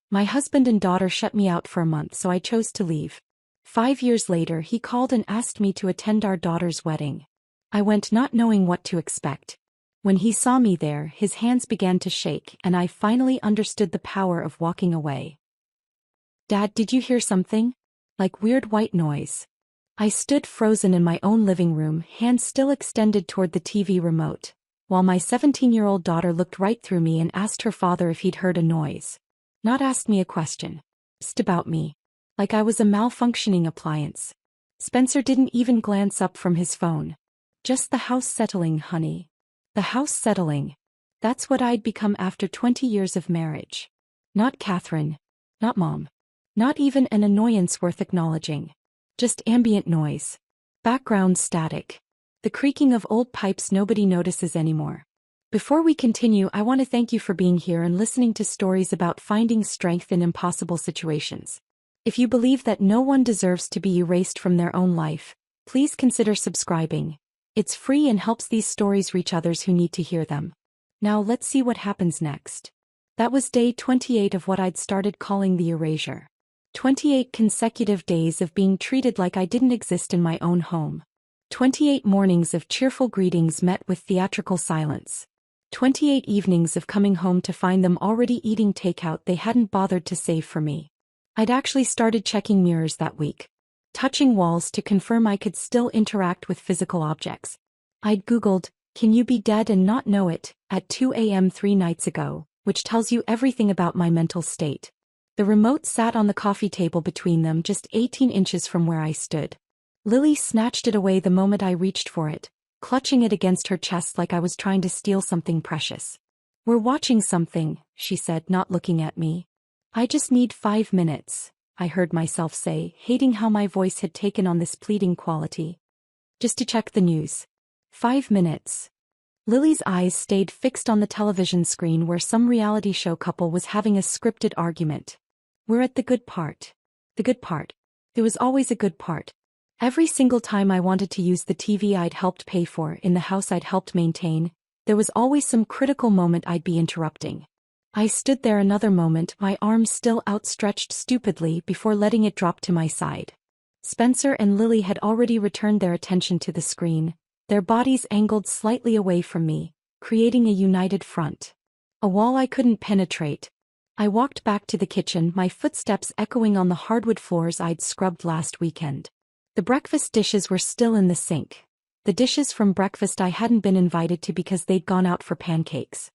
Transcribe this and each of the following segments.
My husband and daughter shut me out for a month, so I chose to leave. 5 years later, he called and asked me to attend our daughter's wedding. I went not knowing what to expect. When he saw me there, his hands began to shake, and I finally understood the power of walking away. "Dad, did you hear something? Like weird white noise." I stood frozen in my own living room, hands still extended toward the TV remote, while my 17-year-old daughter looked right through me and asked her father if he'd heard a noise. Not asked me a question. Just about me. Like I was a malfunctioning appliance. Spencer didn't even glance up from his phone. "Just the house settling, honey. The house settling." That's what I'd become after 20 years of marriage. Not Catherine. Not Mom. Not even an annoyance worth acknowledging. Just ambient noise. Background static. The creaking of old pipes nobody notices anymore. Before we continue, I want to thank you for being here and listening to stories about finding strength in impossible situations. If you believe that no one deserves to be erased from their own life, please consider subscribing. It's free and helps these stories reach others who need to hear them. Now let's see what happens next. That was day 28 of what I'd started calling the erasure. 28 consecutive days of being treated like I didn't exist in my own home. 28 mornings of cheerful greetings met with theatrical silence. 28 evenings of coming home to find them already eating takeout they hadn't bothered to save for me. I'd actually started checking mirrors that week. Touching walls to confirm I could still interact with physical objects. I'd Googled, "Can you be dead and not know it?" at 2 a.m. 3 nights ago, which tells you everything about my mental state. The remote sat on the coffee table between them, just 18 inches from where I stood. Lily snatched it away the moment I reached for it, clutching it against her chest like I was trying to steal something precious. "We're watching something," she said, not looking at me. "I just need 5 minutes," I heard myself say, hating how my voice had taken on this pleading quality. "Just to check the news." 5 minutes. Lily's eyes stayed fixed on the television screen where some reality show couple was having a scripted argument. "We're at the good part." The good part. There was always a good part. Every single time I wanted to use the TV I'd helped pay for in the house I'd helped maintain, there was always some critical moment I'd be interrupting. I stood there another moment, my arms still outstretched stupidly before letting it drop to my side. Spencer and Lily had already returned their attention to the screen, their bodies angled slightly away from me, creating a united front. A wall I couldn't penetrate. I walked back to the kitchen, my footsteps echoing on the hardwood floors I'd scrubbed last weekend. The breakfast dishes were still in the sink. The dishes from breakfast I hadn't been invited to because they'd gone out for pancakes.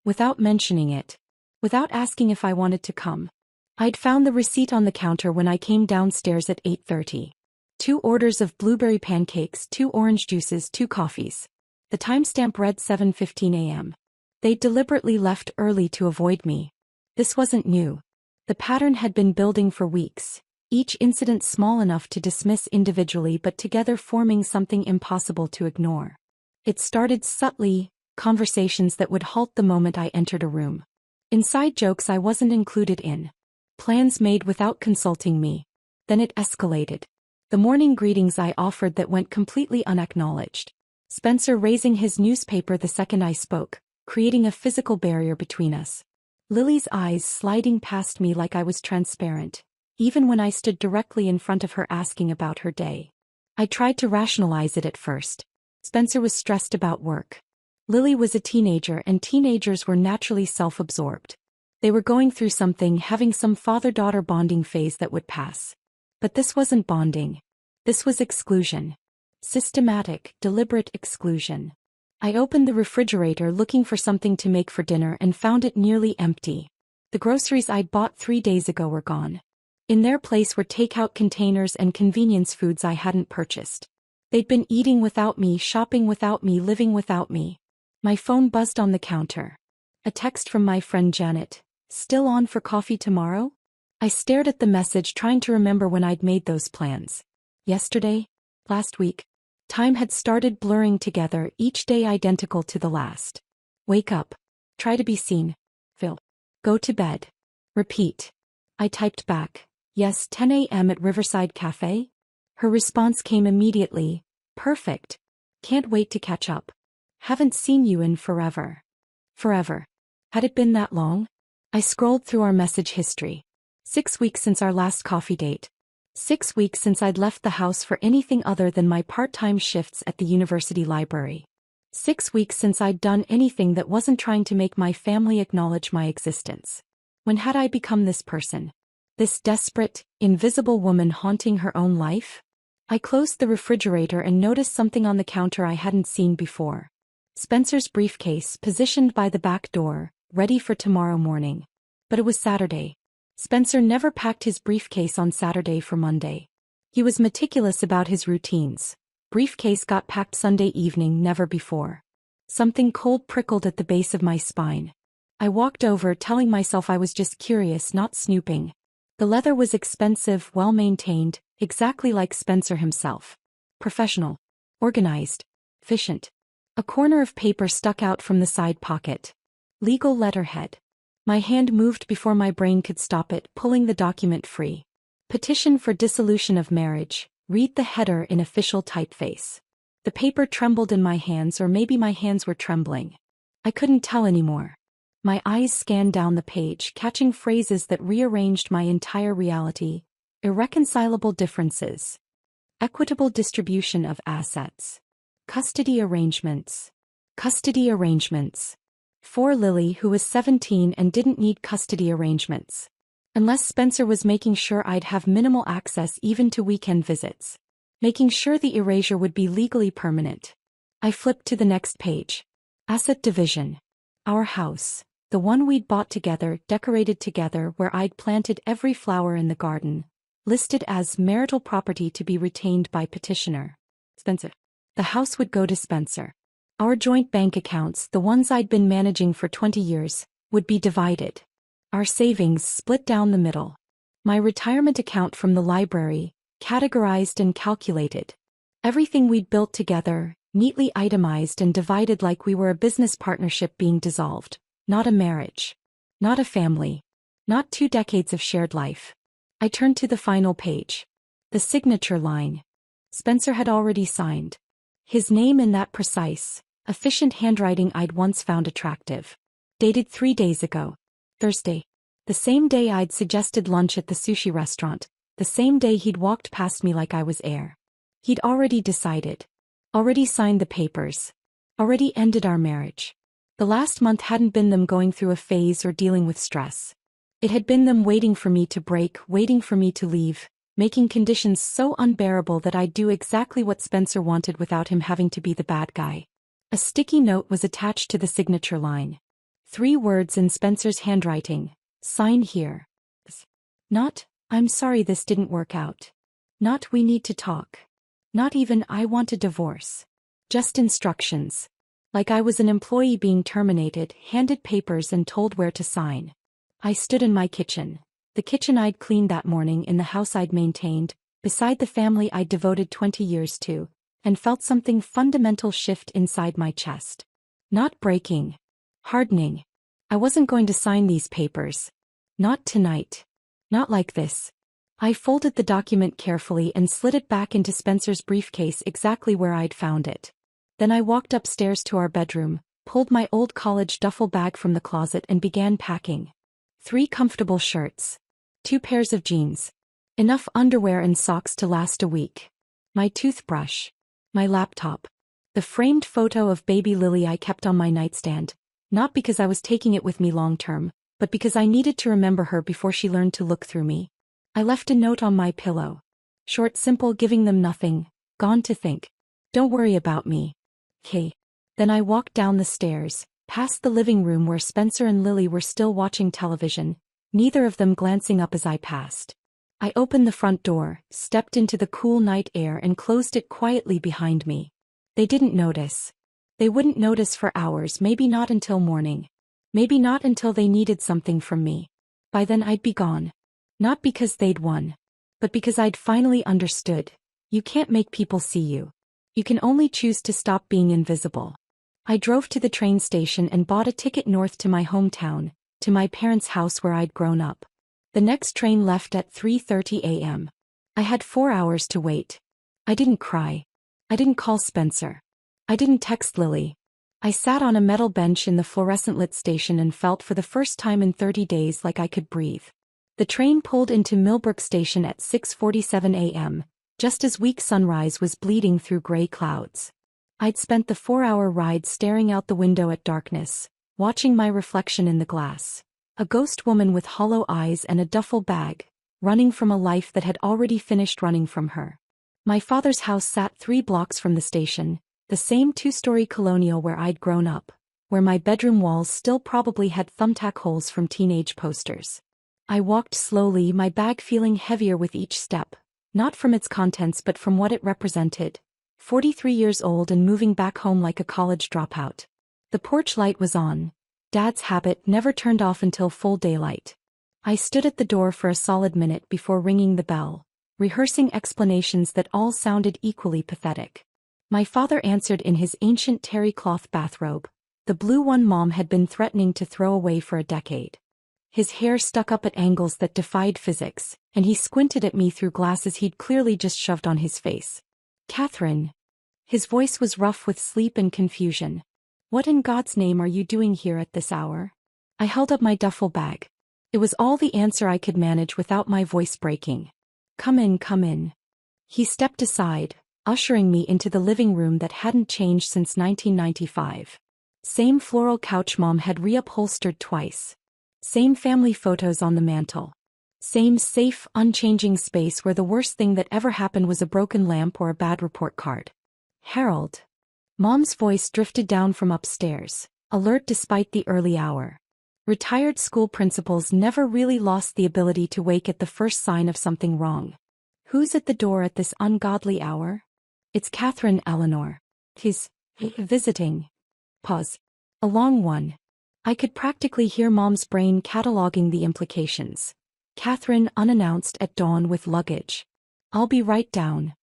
Without mentioning it. Without asking if I wanted to come. I'd found the receipt on the counter when I came downstairs at 8:30. 2 orders of blueberry pancakes, 2 orange juices, 2 coffees. The timestamp read 7:15 a.m. They'd deliberately left early to avoid me. This wasn't new. The pattern had been building for weeks, each incident small enough to dismiss individually but together forming something impossible to ignore. It started subtly, conversations that would halt the moment I entered a room. Inside jokes I wasn't included in. Plans made without consulting me. Then it escalated. The morning greetings I offered that went completely unacknowledged. Spencer raising his newspaper the second I spoke, creating a physical barrier between us. Lily's eyes sliding past me like I was transparent, even when I stood directly in front of her asking about her day. I tried to rationalize it at first. Spencer was stressed about work. Lily was a teenager, and teenagers were naturally self-absorbed. They were going through something, having some father-daughter bonding phase that would pass. But this wasn't bonding. This was exclusion. Systematic, deliberate exclusion. I opened the refrigerator looking for something to make for dinner and found it nearly empty. The groceries I'd bought 3 days ago were gone. In their place were takeout containers and convenience foods I hadn't purchased. They'd been eating without me, shopping without me, living without me. My phone buzzed on the counter. A text from my friend Janet. "Still on for coffee tomorrow?" I stared at the message, trying to remember when I'd made those plans. Yesterday? Last week? Time had started blurring together, each day identical to the last. Wake up. Try to be seen. Phil. Go to bed. Repeat. I typed back. Yes, 10 a.m. at Riverside Cafe? Her response came immediately. Perfect. Can't wait to catch up. Haven't seen you in forever. Forever. Had it been that long? I scrolled through our message history. 6 weeks since our last coffee date. 6 weeks since I'd left the house for anything other than my part-time shifts at the university library. 6 weeks since I'd done anything that wasn't trying to make my family acknowledge my existence. When had I become this person? This desperate, invisible woman haunting her own life? I closed the refrigerator and noticed something on the counter I hadn't seen before. Spencer's briefcase positioned by the back door, ready for tomorrow morning. But it was Saturday. Spencer never packed his briefcase on Saturday for Monday. He was meticulous about his routines. Briefcase got packed Sunday evening, never before. Something cold prickled at the base of my spine. I walked over, telling myself I was just curious, not snooping. The leather was expensive, well-maintained, exactly like Spencer himself. Professional. Organized. Efficient. A corner of paper stuck out from the side pocket. Legal letterhead. My hand moved before my brain could stop it, pulling the document free. Petition for dissolution of marriage. Read the header in official typeface. The paper trembled in my hands, or maybe my hands were trembling. I couldn't tell anymore. My eyes scanned down the page, catching phrases that rearranged my entire reality. Irreconcilable differences. Equitable distribution of assets. Custody arrangements. Custody arrangements. For Lily, who was 17 and didn't need custody arrangements. Unless Spencer was making sure I'd have minimal access even to weekend visits. Making sure the erasure would be legally permanent. I flipped to the next page. Asset division. Our house. The one we'd bought together, decorated together, where I'd planted every flower in the garden. Listed as marital property to be retained by petitioner. Spencer. The house would go to Spencer. Our joint bank accounts, the ones I'd been managing for 20 years, would be divided. Our savings split down the middle. My retirement account from the library, categorized and calculated. Everything we'd built together, neatly itemized and divided like we were a business partnership being dissolved. Not a marriage. Not a family. Not 2 decades of shared life. I turned to the final page. The signature line. Spencer had already signed. His name in that precise, efficient handwriting I'd once found attractive. Dated 3 days ago. Thursday. The same day I'd suggested lunch at the sushi restaurant. The same day he'd walked past me like I was air. He'd already decided. Already signed the papers. Already ended our marriage. The last month hadn't been them going through a phase or dealing with stress. It had been them waiting for me to break, waiting for me to leave, making conditions so unbearable that I'd do exactly what Spencer wanted without him having to be the bad guy. A sticky note was attached to the signature line. 3 words in Spencer's handwriting. Sign here. Not, I'm sorry this didn't work out. Not, we need to talk. Not even, I want a divorce. Just instructions. Like I was an employee being terminated, handed papers and told where to sign. I stood in my kitchen. The kitchen I'd cleaned that morning in the house I'd maintained, beside the family I'd devoted 20 years to, and felt something fundamental shift inside my chest. Not breaking. Hardening. I wasn't going to sign these papers. Not tonight. Not like this. I folded the document carefully and slid it back into Spencer's briefcase exactly where I'd found it. Then I walked upstairs to our bedroom, pulled my old college duffel bag from the closet and began packing. 3 comfortable shirts. 2 pairs of jeans. Enough underwear and socks to last a week. My toothbrush. My laptop. The framed photo of baby Lily I kept on my nightstand, not because I was taking it with me long term, but because I needed to remember her before she learned to look through me. I left a note on my pillow. Short, simple, giving them nothing. Gone to think. Don't worry about me. Okay. Then I walked down the stairs, past the living room where Spencer and Lily were still watching television, neither of them glancing up as I passed. I opened the front door, stepped into the cool night air and closed it quietly behind me. They didn't notice. They wouldn't notice for hours, maybe not until morning. Maybe not until they needed something from me. By then I'd be gone. Not because they'd won, but because I'd finally understood. You can't make people see you. You can only choose to stop being invisible. I drove to the train station and bought a ticket north to my hometown, to my parents' house where I'd grown up. The next train left at 3:30 a.m. I had 4 hours to wait. I didn't cry. I didn't call Spencer. I didn't text Lily. I sat on a metal bench in the fluorescent-lit station and felt for the first time in 30 days like I could breathe. The train pulled into Millbrook Station at 6:47 a.m., just as weak sunrise was bleeding through gray clouds. I'd spent the 4-hour ride staring out the window at darkness, watching my reflection in the glass. A ghost woman with hollow eyes and a duffel bag, running from a life that had already finished running from her. My father's house sat 3 blocks from the station, the same 2-story colonial where I'd grown up, where my bedroom walls still probably had thumbtack holes from teenage posters. I walked slowly, my bag feeling heavier with each step, not from its contents but from what it represented. 43 years old and moving back home like a college dropout. The porch light was on. Dad's habit never turned off until full daylight. I stood at the door for a solid minute before ringing the bell, rehearsing explanations that all sounded equally pathetic. My father answered in his ancient terry cloth bathrobe, the blue one Mom had been threatening to throw away for a decade. His hair stuck up at angles that defied physics, and he squinted at me through glasses he'd clearly just shoved on his face. "Catherine." His voice was rough with sleep and confusion. "What in God's name are you doing here at this hour?" I held up my duffel bag. It was all the answer I could manage without my voice breaking. Come in, come in." He stepped aside, ushering me into the living room that hadn't changed since 1995. Same floral couch Mom had reupholstered twice. Same family photos on the mantel. Same safe, unchanging space where the worst thing that ever happened was a broken lamp or a bad report card. "Harold." Mom's voice drifted down from upstairs, alert despite the early hour. Retired school principals never really lost the ability to wake at the first sign of something wrong. "Who's at the door at this ungodly hour?" "It's Catherine, Eleanor. He's visiting." Pause. A long one. I could practically hear Mom's brain cataloging the implications. Catherine unannounced at dawn with luggage. "I'll be right down."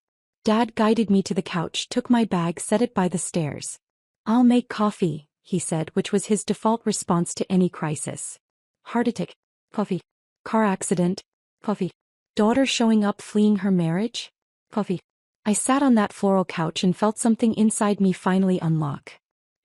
Dad guided me to the couch, took my bag, set it by the stairs. "I'll make coffee," he said, which was his default response to any crisis. "Heart attack. Coffee. Car accident. Coffee. Daughter showing up fleeing her marriage. Coffee." I sat on that floral couch and felt something inside me finally unlock.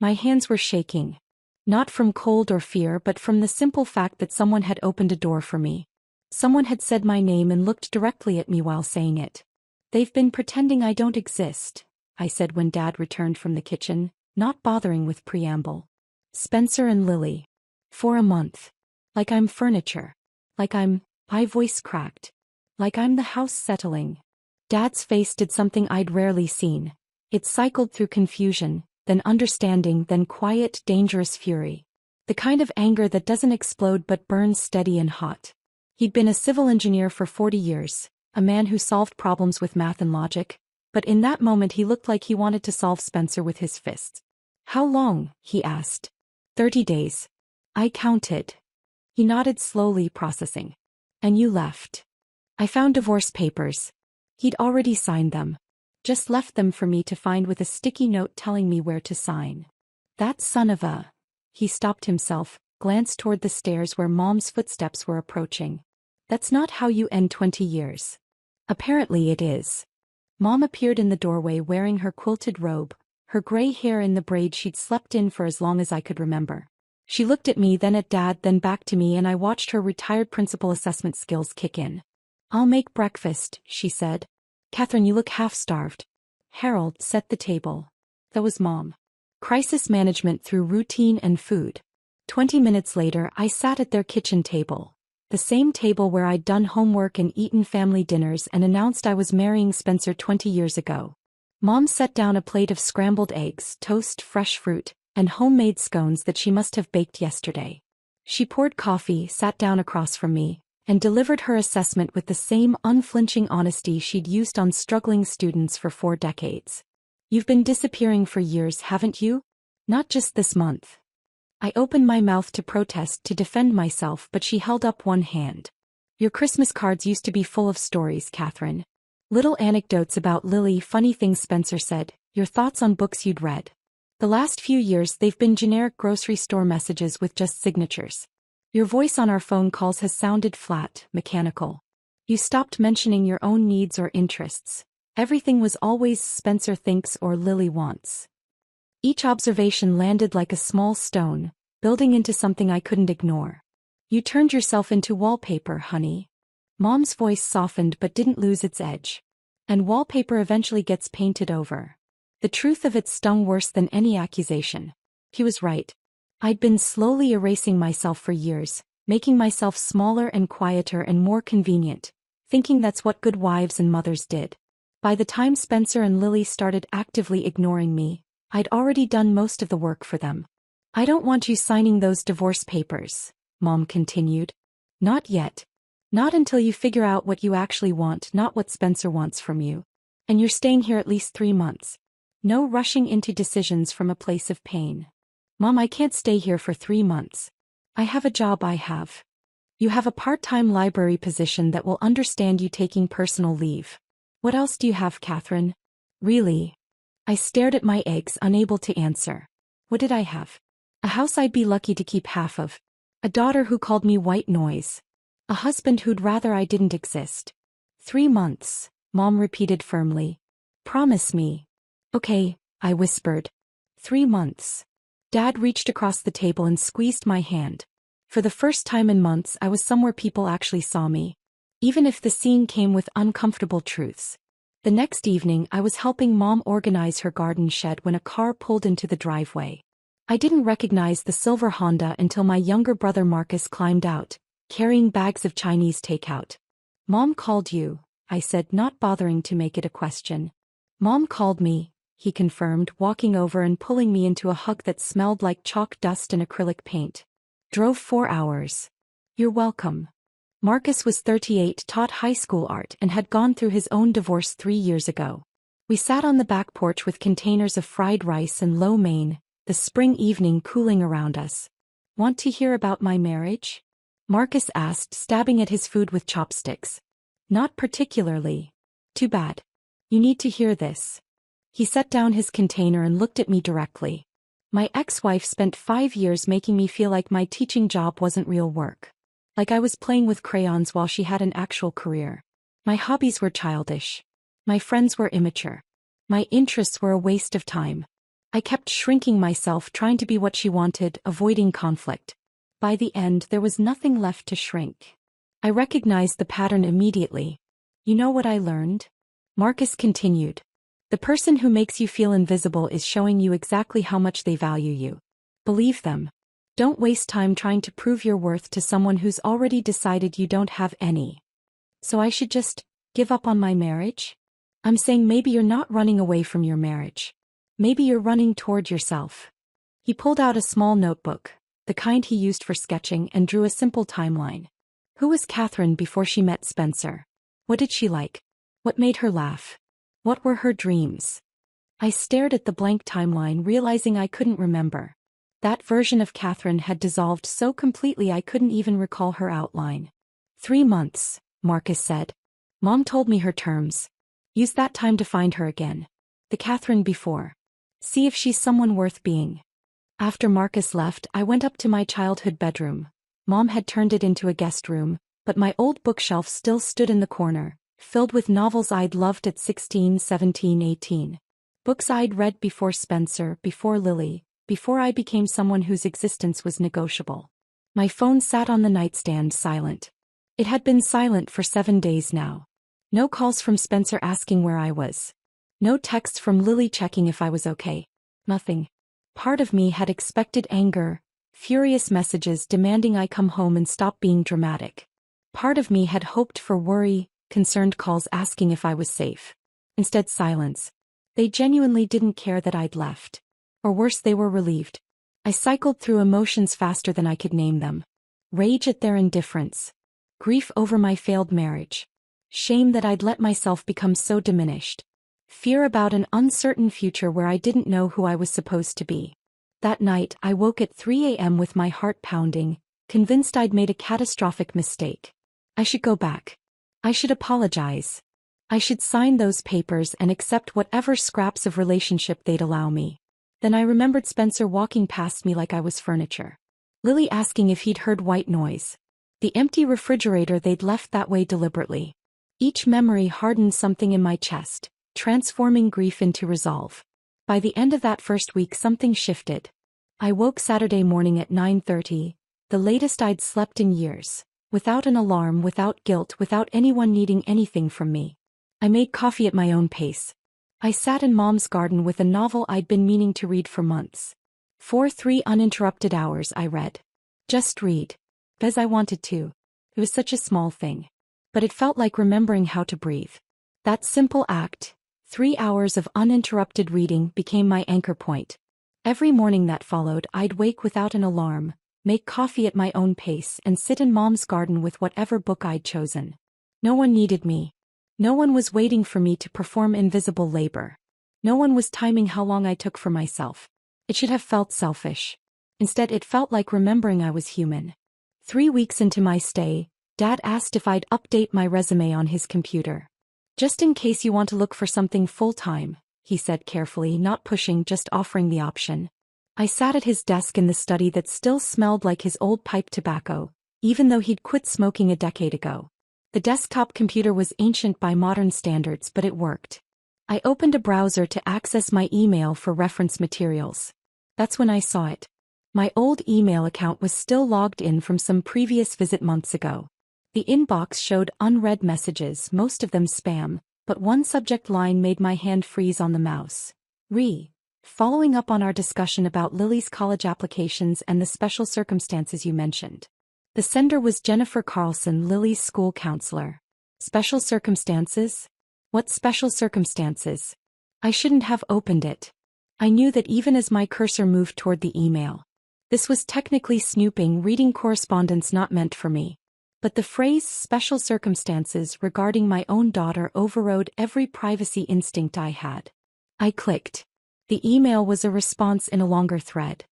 My hands were shaking. Not from cold or fear but from the simple fact that someone had opened a door for me. Someone had said my name and looked directly at me while saying it. "They've been pretending I don't exist," I said when Dad returned from the kitchen, not bothering with preamble. "Spencer and Lily. For a month. Like I'm furniture. Like I'm..." My voice cracked. "Like I'm the house settling." Dad's face did something I'd rarely seen. It cycled through confusion, then understanding, then quiet, dangerous fury. The kind of anger that doesn't explode but burns steady and hot. He'd been a civil engineer for 40 years, a man who solved problems with math and logic, but in that moment he looked like he wanted to solve Spencer with his fists. "How long?" he asked. 30 days. I counted. He nodded slowly, processing. "And you left." I found divorce papers. He'd already signed them. Just left them for me to find with a sticky note telling me where to sign. "That son of a..." He stopped himself, glanced toward the stairs where Mom's footsteps were approaching. "That's not how you end 20 years. Apparently it is." Mom appeared in the doorway wearing her quilted robe, her gray hair in the braid she'd slept in for as long as I could remember. She looked at me, then at Dad, then back to me, and I watched her retired principal assessment skills kick in. "I'll make breakfast," she said. "Catherine, you look half-starved." "Harold, set the table." That was Mom. Crisis management through routine and food. 20 minutes later, I sat at their kitchen table. The same table where I'd done homework and eaten family dinners and announced I was marrying Spencer 20 years ago. Mom set down a plate of scrambled eggs, toast, fresh fruit, and homemade scones that she must have baked yesterday. She poured coffee, sat down across from me, and delivered her assessment with the same unflinching honesty she'd used on struggling students for 4 decades. "You've been disappearing for years, haven't you? Not just this month." I opened my mouth to protest, to defend myself, but she held up one hand. "Your Christmas cards used to be full of stories, Catherine. Little anecdotes about Lily, funny things Spencer said, your thoughts on books you'd read. The last few years they've been generic grocery store messages with just signatures. Your voice on our phone calls has sounded flat, mechanical. You stopped mentioning your own needs or interests. Everything was always Spencer thinks or Lily wants." Each observation landed like a small stone, building into something I couldn't ignore. You turned yourself into wallpaper, honey. Mom's voice softened but didn't lose its edge. And wallpaper eventually gets painted over. The truth of it stung worse than any accusation. He was right. I'd been slowly erasing myself for years, making myself smaller and quieter and more convenient, thinking that's what good wives and mothers did. By the time Spencer and Lily started actively ignoring me, I'd already done most of the work for them. I don't want you signing those divorce papers, Mom continued. Not yet. Not until you figure out what you actually want, not what Spencer wants from you. And you're staying here at least 3 months. No rushing into decisions from a place of pain. Mom, I can't stay here for 3 months. I have a job. You have a part-time library position that will understand you taking personal leave. What else do you have, Catherine? Really? I stared at my eggs, unable to answer. What did I have? A house I'd be lucky to keep half of. A daughter who called me white noise. A husband who'd rather I didn't exist. 3 months, Mom repeated firmly. Promise me. Okay, I whispered. 3 months. Dad reached across the table and squeezed my hand. For the first time in months, I was somewhere people actually saw me. Even if the scene came with uncomfortable truths. The next evening, I was helping Mom organize her garden shed when a car pulled into the driveway. I didn't recognize the silver Honda until my younger brother Marcus climbed out, carrying bags of Chinese takeout. Mom called you, I said, not bothering to make it a question. Mom called me, he confirmed, walking over and pulling me into a hug that smelled like chalk dust and acrylic paint. Drove 4 hours. You're welcome. Marcus was 38, taught high school art, and had gone through his own divorce 3 years ago. We sat on the back porch with containers of fried rice and lo mein, the spring evening cooling around us. Want to hear about my marriage? Marcus asked, stabbing at his food with chopsticks. Not particularly. Too bad. You need to hear this. He set down his container and looked at me directly. My ex-wife spent 5 years making me feel like my teaching job wasn't real work. Like I was playing with crayons while she had an actual career. My hobbies were childish. My friends were immature. My interests were a waste of time. I kept shrinking myself, trying to be what she wanted, avoiding conflict. By the end, there was nothing left to shrink. I recognized the pattern immediately. You know what I learned? Marcus continued. The person who makes you feel invisible is showing you exactly how much they value you. Believe them. Don't waste time trying to prove your worth to someone who's already decided you don't have any. So I should just give up on my marriage? I'm saying maybe you're not running away from your marriage. Maybe you're running toward yourself. He pulled out a small notebook, the kind he used for sketching, and drew a simple timeline. Who was Catherine before she met Spencer? What did she like? What made her laugh? What were her dreams? I stared at the blank timeline, realizing I couldn't remember. That version of Catherine had dissolved so completely I couldn't even recall her outline. 3 months, Marcus said. Mom told me her terms. Use that time to find her again. The Catherine before. See if she's someone worth being. After Marcus left, I went up to my childhood bedroom. Mom had turned it into a guest room, but my old bookshelf still stood in the corner, filled with novels I'd loved at 16, 17, 18. Books I'd read before Spencer, before Lily, before I became someone whose existence was negotiable. My phone sat on the nightstand, silent. It had been silent for 7 days now. No calls from Spencer asking where I was. No texts from Lily checking if I was okay. Nothing. Part of me had expected anger, furious messages demanding I come home and stop being dramatic. Part of me had hoped for worry, concerned calls asking if I was safe. Instead, silence. They genuinely didn't care that I'd left. Or worse, they were relieved. I cycled through emotions faster than I could name them. Rage at their indifference. Grief over my failed marriage. Shame that I'd let myself become so diminished. Fear about an uncertain future where I didn't know who I was supposed to be. That night, I woke at 3 a.m. with my heart pounding, convinced I'd made a catastrophic mistake. I should go back. I should apologize. I should sign those papers and accept whatever scraps of relationship they'd allow me. Then I remembered Spencer walking past me like I was furniture. Lily asking if he'd heard white noise. The empty refrigerator they'd left that way deliberately. Each memory hardened something in my chest, transforming grief into resolve. By the end of that first week something shifted. I woke Saturday morning at 9:30, the latest I'd slept in years, without an alarm, without guilt, without anyone needing anything from me. I made coffee at my own pace. I sat in Mom's garden with a novel I'd been meaning to read for months. For 3 uninterrupted hours I read. Just read. Because I wanted to. It was such a small thing. But it felt like remembering how to breathe. That simple act, 3 hours of uninterrupted reading, became my anchor point. Every morning that followed, I'd wake without an alarm, make coffee at my own pace, and sit in Mom's garden with whatever book I'd chosen. No one needed me. No one was waiting for me to perform invisible labor. No one was timing how long I took for myself. It should have felt selfish. Instead, it felt like remembering I was human. 3 weeks into my stay, Dad asked if I'd update my resume on his computer. "Just in case you want to look for something full-time," he said carefully, not pushing, just offering the option. I sat at his desk in the study that still smelled like his old pipe tobacco, even though he'd quit smoking a decade ago. The desktop computer was ancient by modern standards, but it worked. I opened a browser to access my email for reference materials. That's when I saw it. My old email account was still logged in from some previous visit months ago. The inbox showed unread messages, most of them spam, but one subject line made my hand freeze on the mouse. Following up on our discussion about Lily's college applications and the special circumstances you mentioned. The sender was Jennifer Carlson, Lily's school counselor. Special circumstances? What special circumstances? I shouldn't have opened it. I knew that even as my cursor moved toward the email. This was technically snooping, reading correspondence not meant for me. But the phrase special circumstances regarding my own daughter overrode every privacy instinct I had. I clicked. The email was a response in a longer thread.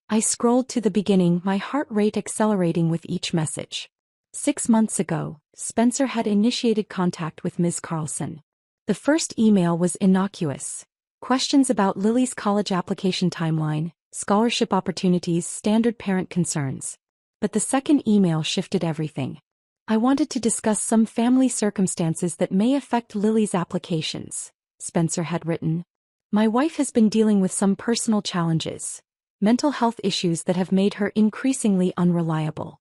I scrolled to the beginning, my heart rate accelerating with each message. 6 months ago, Spencer had initiated contact with Ms. Carlson. The first email was innocuous. Questions about Lily's college application timeline, scholarship opportunities, standard parent concerns. But the second email shifted everything. I wanted to discuss some family circumstances that may affect Lily's applications, Spencer had written. My wife has been dealing with some personal challenges, mental health issues that have made her increasingly unreliable.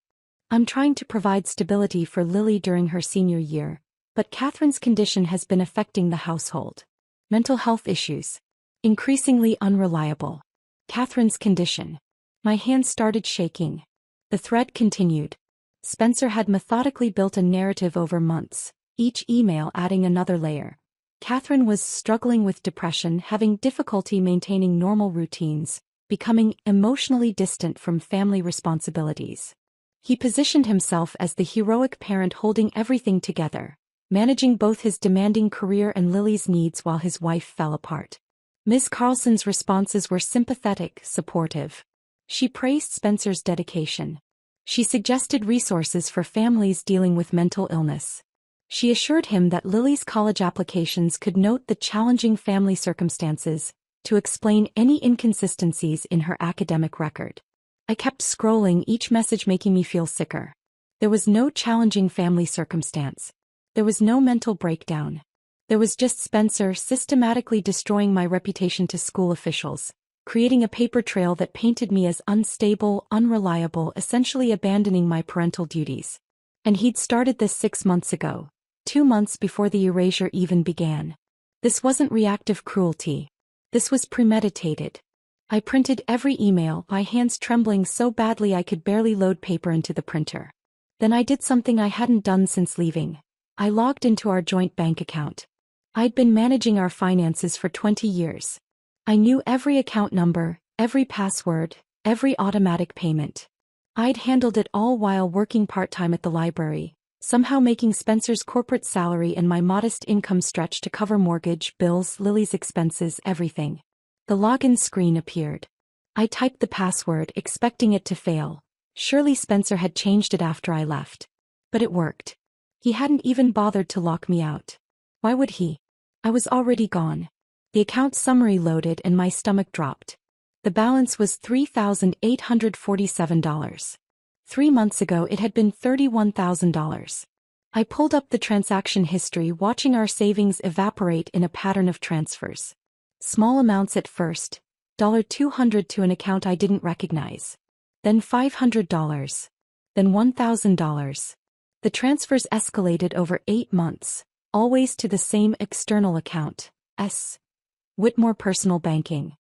I'm trying to provide stability for Lily during her senior year, but Catherine's condition has been affecting the household. Mental health issues. Increasingly unreliable. Catherine's condition. My hands started shaking. The thread continued. Spencer had methodically built a narrative over months, each email adding another layer. Catherine was struggling with depression, having difficulty maintaining normal routines, becoming emotionally distant from family responsibilities. He positioned himself as the heroic parent holding everything together, managing both his demanding career and Lily's needs while his wife fell apart. Ms. Carlson's responses were sympathetic, supportive. She praised Spencer's dedication. She suggested resources for families dealing with mental illness. She assured him that Lily's college applications could note the challenging family circumstances to explain any inconsistencies in her academic record. I kept scrolling, each message making me feel sicker. There was no challenging family circumstance. There was no mental breakdown. There was just Spencer systematically destroying my reputation to school officials, creating a paper trail that painted me as unstable, unreliable, essentially abandoning my parental duties. And he'd started this 6 months ago, 2 months before the erasure even began. This wasn't reactive cruelty. This was premeditated. I printed every email, my hands trembling so badly I could barely load paper into the printer. Then I did something I hadn't done since leaving. I logged into our joint bank account. I'd been managing our finances for 20 years. I knew every account number, every password, every automatic payment. I'd handled it all while working part-time at the library, somehow making Spencer's corporate salary and my modest income stretch to cover mortgage, bills, Lily's expenses, everything. The login screen appeared. I typed the password, expecting it to fail. Surely Spencer had changed it after I left. But it worked. He hadn't even bothered to lock me out. Why would he? I was already gone. The account summary loaded and my stomach dropped. The balance was $3,847. 3 months ago it had been $31,000. I pulled up the transaction history, watching our savings evaporate in a pattern of transfers. Small amounts at first, $200 to an account I didn't recognize. Then $500. Then $1,000. The transfers escalated over 8 months, always to the same external account, S. Whitmore Personal Banking.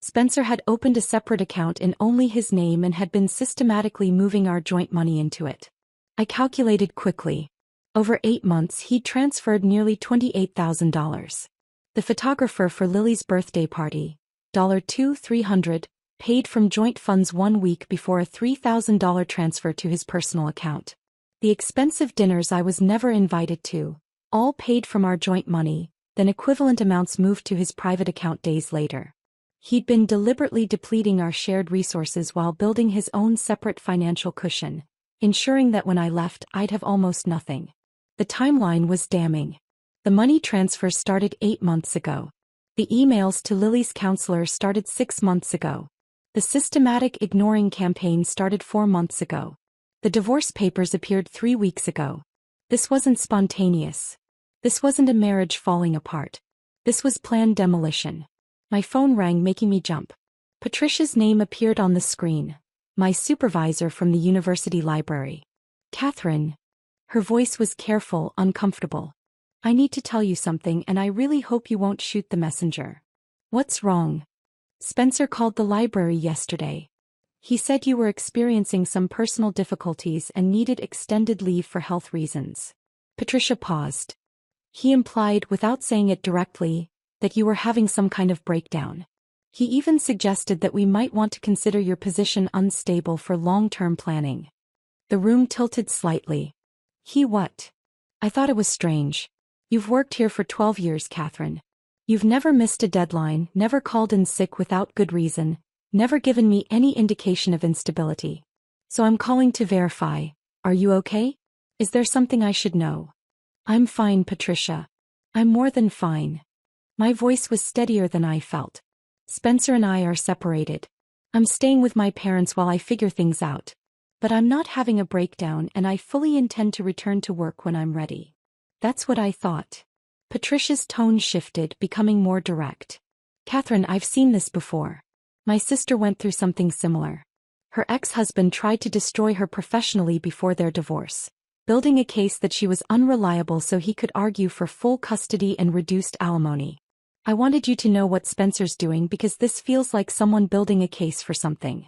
Spencer had opened a separate account in only his name and had been systematically moving our joint money into it. I calculated quickly. Over 8 months he'd transferred nearly $28,000. The photographer for Lily's birthday party, $300, paid from joint funds 1 week before a $3,000 transfer to his personal account. The expensive dinners I was never invited to, all paid from our joint money, then equivalent amounts moved to his private account days later. He'd been deliberately depleting our shared resources while building his own separate financial cushion, ensuring that when I left I'd have almost nothing. The timeline was damning. The money transfer started 8 months ago. The emails to Lily's counselor started 6 months ago. The systematic ignoring campaign started 4 months ago. The divorce papers appeared 3 weeks ago. This wasn't spontaneous. This wasn't a marriage falling apart. This was planned demolition. My phone rang, making me jump. Patricia's name appeared on the screen. My supervisor from the university library. Catherine. Her voice was careful, uncomfortable. I need to tell you something and I really hope you won't shoot the messenger. What's wrong? Spencer called the library yesterday. He said you were experiencing some personal difficulties and needed extended leave for health reasons. Patricia paused. He implied, without saying it directly, that you were having some kind of breakdown. He even suggested that we might want to consider your position unstable for long-term planning. The room tilted slightly. He what? I thought it was strange. You've worked here for 12 years, Catherine. You've never missed a deadline, never called in sick without good reason, never given me any indication of instability. So I'm calling to verify. Are you okay? Is there something I should know? I'm fine, Patricia. I'm more than fine. My voice was steadier than I felt. Spencer and I are separated. I'm staying with my parents while I figure things out. But I'm not having a breakdown and I fully intend to return to work when I'm ready. That's what I thought. Patricia's tone shifted, becoming more direct. Catherine, I've seen this before. My sister went through something similar. Her ex-husband tried to destroy her professionally before their divorce, building a case that she was unreliable so he could argue for full custody and reduced alimony. I wanted you to know what Spencer's doing because this feels like someone building a case for something.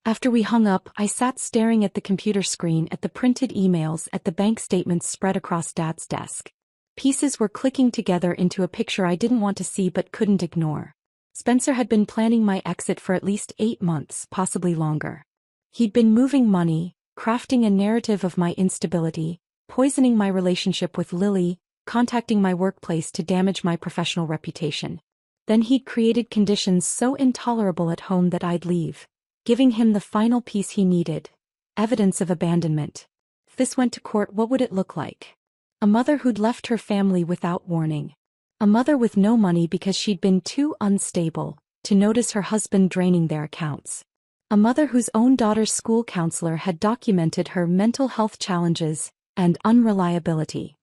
After we hung up, I sat staring at the computer screen, at the printed emails, at the bank statements spread across Dad's desk. Pieces were clicking together into a picture I didn't want to see but couldn't ignore. Spencer had been planning my exit for at least 8 months, possibly longer. He'd been moving money, crafting a narrative of my instability, poisoning my relationship with Lily, contacting my workplace to damage my professional reputation. Then he'd created conditions so intolerable at home that I'd leave, giving him the final piece he needed, evidence of abandonment. If this went to court, what would it look like? A mother who'd left her family without warning. A mother with no money because she'd been too unstable to notice her husband draining their accounts. A mother whose own daughter's school counselor had documented her mental health challenges and unreliability.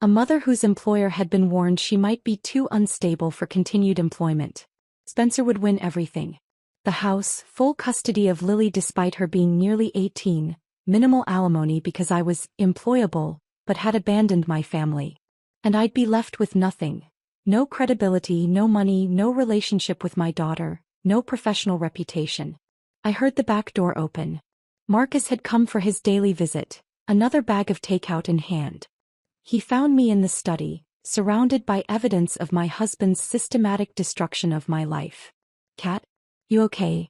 A mother whose employer had been warned she might be too unstable for continued employment. Spencer would win everything. The house, full custody of Lily despite her being nearly 18, minimal alimony because I was employable, but had abandoned my family. And I'd be left with nothing. No credibility, no money, no relationship with my daughter, no professional reputation. I heard the back door open. Marcus had come for his daily visit, another bag of takeout in hand. He found me in the study, surrounded by evidence of my husband's systematic destruction of my life. Kat, you okay?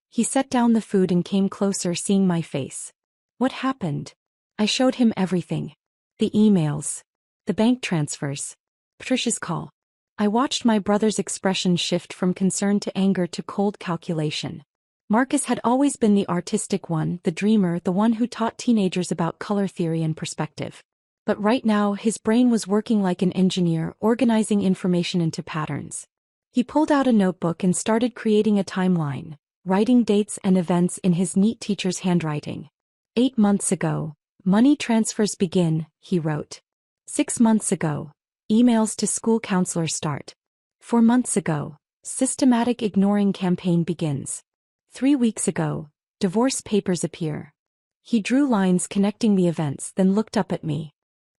He set down the food and came closer, seeing my face. What happened? I showed him everything. The emails. The bank transfers. Patricia's call. I watched my brother's expression shift from concern to anger to cold calculation. Marcus had always been the artistic one, the dreamer, the one who taught teenagers about color theory and perspective. But right now his brain was working like an engineer, organizing information into patterns. He pulled out a notebook and started creating a timeline, writing dates and events in his neat teacher's handwriting. 8 months ago, money transfers begin, he wrote. 6 months ago, emails to school counselor start. 4 months ago, Systematic ignoring campaign begins. 3 weeks ago, divorce papers appear. He drew lines connecting the events, then looked up at me.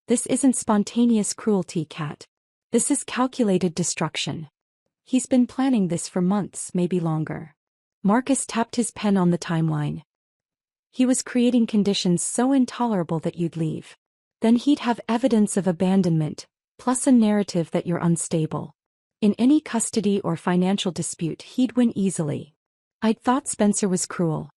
This isn't spontaneous cruelty, Kat. This is calculated destruction. He's been planning this for months, maybe longer. Marcus tapped his pen on the timeline. He was creating conditions so intolerable that you'd leave. Then he'd have evidence of abandonment, plus a narrative that you're unstable. In any custody or financial dispute, he'd win easily. I'd thought Spencer was cruel.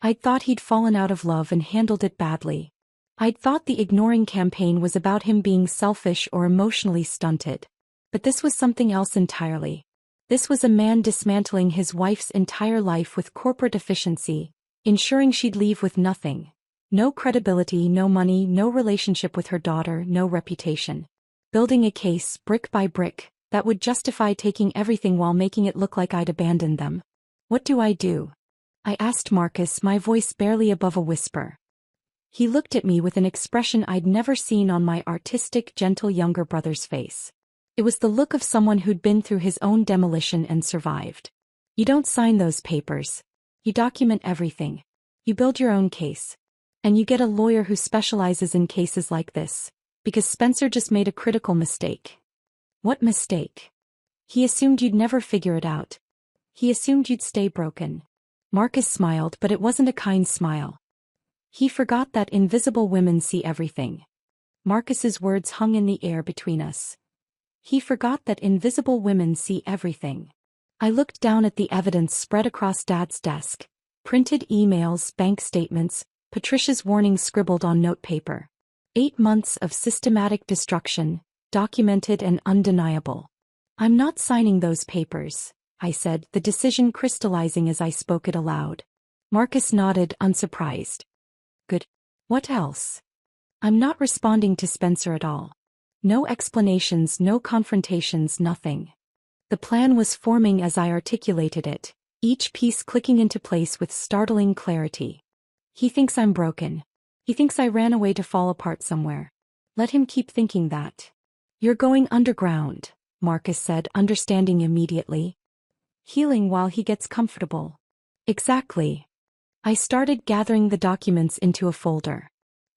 I'd thought he'd fallen out of love and handled it badly. I'd thought the ignoring campaign was about him being selfish or emotionally stunted. But this was something else entirely. This was a man dismantling his wife's entire life with corporate efficiency, ensuring she'd leave with nothing. No credibility, no money, no relationship with her daughter, no reputation. Building a case, brick by brick, that would justify taking everything while making it look like I'd abandoned them. What do? I asked Marcus, my voice barely above a whisper. He looked at me with an expression I'd never seen on my artistic, gentle younger brother's face. It was the look of someone who'd been through his own demolition and survived. You don't sign those papers. You document everything. You build your own case. And you get a lawyer who specializes in cases like this, because Spencer just made a critical mistake. What mistake? He assumed you'd never figure it out. He assumed you'd stay broken. Marcus smiled, but it wasn't a kind smile. He forgot that invisible women see everything. Marcus's words hung in the air between us. He forgot that invisible women see everything. I looked down at the evidence spread across Dad's desk. Printed emails, bank statements, Patricia's warnings scribbled on notepaper. 8 months of systematic destruction, documented and undeniable. I'm not signing those papers, I said, the decision crystallizing as I spoke it aloud. Marcus nodded, unsurprised. Good. What else? I'm not responding to Spencer at all. No explanations, no confrontations, nothing. The plan was forming as I articulated it, each piece clicking into place with startling clarity. He thinks I'm broken. He thinks I ran away to fall apart somewhere. Let him keep thinking that. You're going underground, Marcus said, understanding immediately. Healing while he gets comfortable. Exactly. I started gathering the documents into a folder.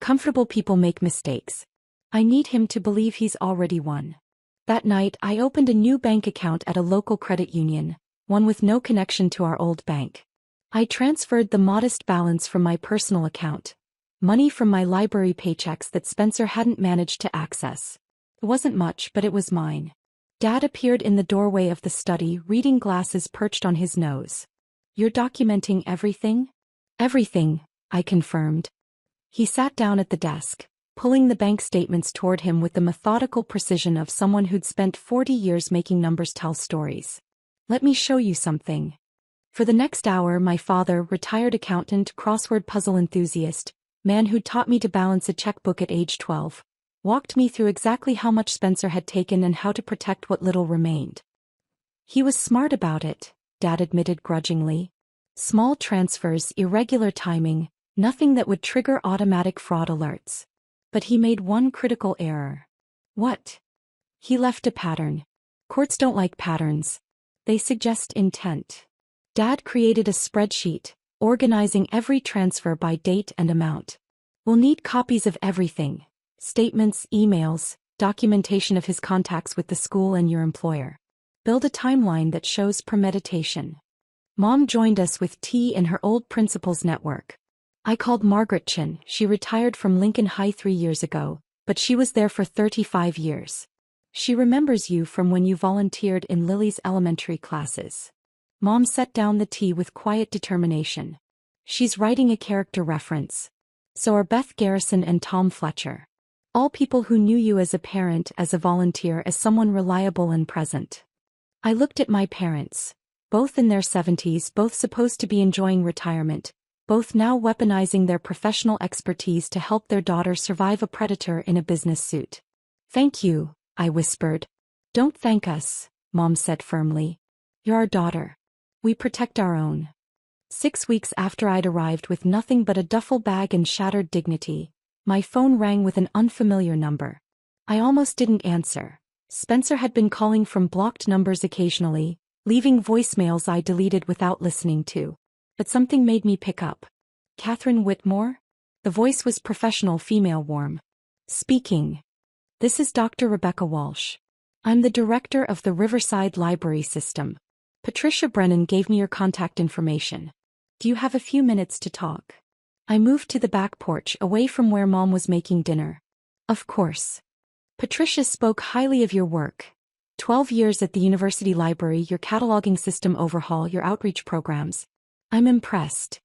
Comfortable people make mistakes. I need him to believe he's already won. That night I opened a new bank account at a local credit union, one with no connection to our old bank. I transferred the modest balance from my personal account, money from my library paychecks that Spencer hadn't managed to access. It wasn't much, but it was mine. Dad appeared in the doorway of the study, reading glasses perched on his nose. You're documenting everything? Everything, I confirmed. He sat down at the desk, pulling the bank statements toward him with the methodical precision of someone who'd spent 40 years making numbers tell stories. Let me show you something. For the next hour, my father, retired accountant, crossword puzzle enthusiast, man who'd taught me to balance a checkbook at age 12, walked me through exactly how much Spencer had taken and how to protect what little remained. He was smart about it, Dad admitted grudgingly. Small transfers, irregular timing, nothing that would trigger automatic fraud alerts. But he made one critical error. What? He left a pattern. Courts don't like patterns. They suggest intent. Dad created a spreadsheet, organizing every transfer by date and amount. We'll need copies of everything. Statements, emails, documentation of his contacts with the school and your employer. Build a timeline that shows premeditation. Mom joined us with tea in her old principal's network. I called Margaret Chin. She retired from Lincoln High 3 years ago, but she was there for 35 years. She remembers you from when you volunteered in Lily's elementary classes. Mom set down the tea with quiet determination. She's writing a character reference. So are Beth Garrison and Tom Fletcher. All people who knew you as a parent, as a volunteer, as someone reliable and present. I looked at my parents. Both in their 70s, both supposed to be enjoying retirement, both now weaponizing their professional expertise to help their daughter survive a predator in a business suit. Thank you, I whispered. Don't thank us, Mom said firmly. You're our daughter. We protect our own. 6 weeks after I'd arrived with nothing but a duffel bag and shattered dignity, my phone rang with an unfamiliar number. I almost didn't answer. Spencer had been calling from blocked numbers occasionally, leaving voicemails I deleted without listening to. But something made me pick up. Catherine Whitmore? The voice was professional, female, warm. Speaking. This is Dr. Rebecca Walsh. I'm the director of the Riverside Library System. Patricia Brennan gave me your contact information. Do you have a few minutes to talk? I moved to the back porch away from where Mom was making dinner. Of course. Patricia spoke highly of your work. 12 years at the university library, your cataloging system overhaul, your outreach programs. I'm impressed.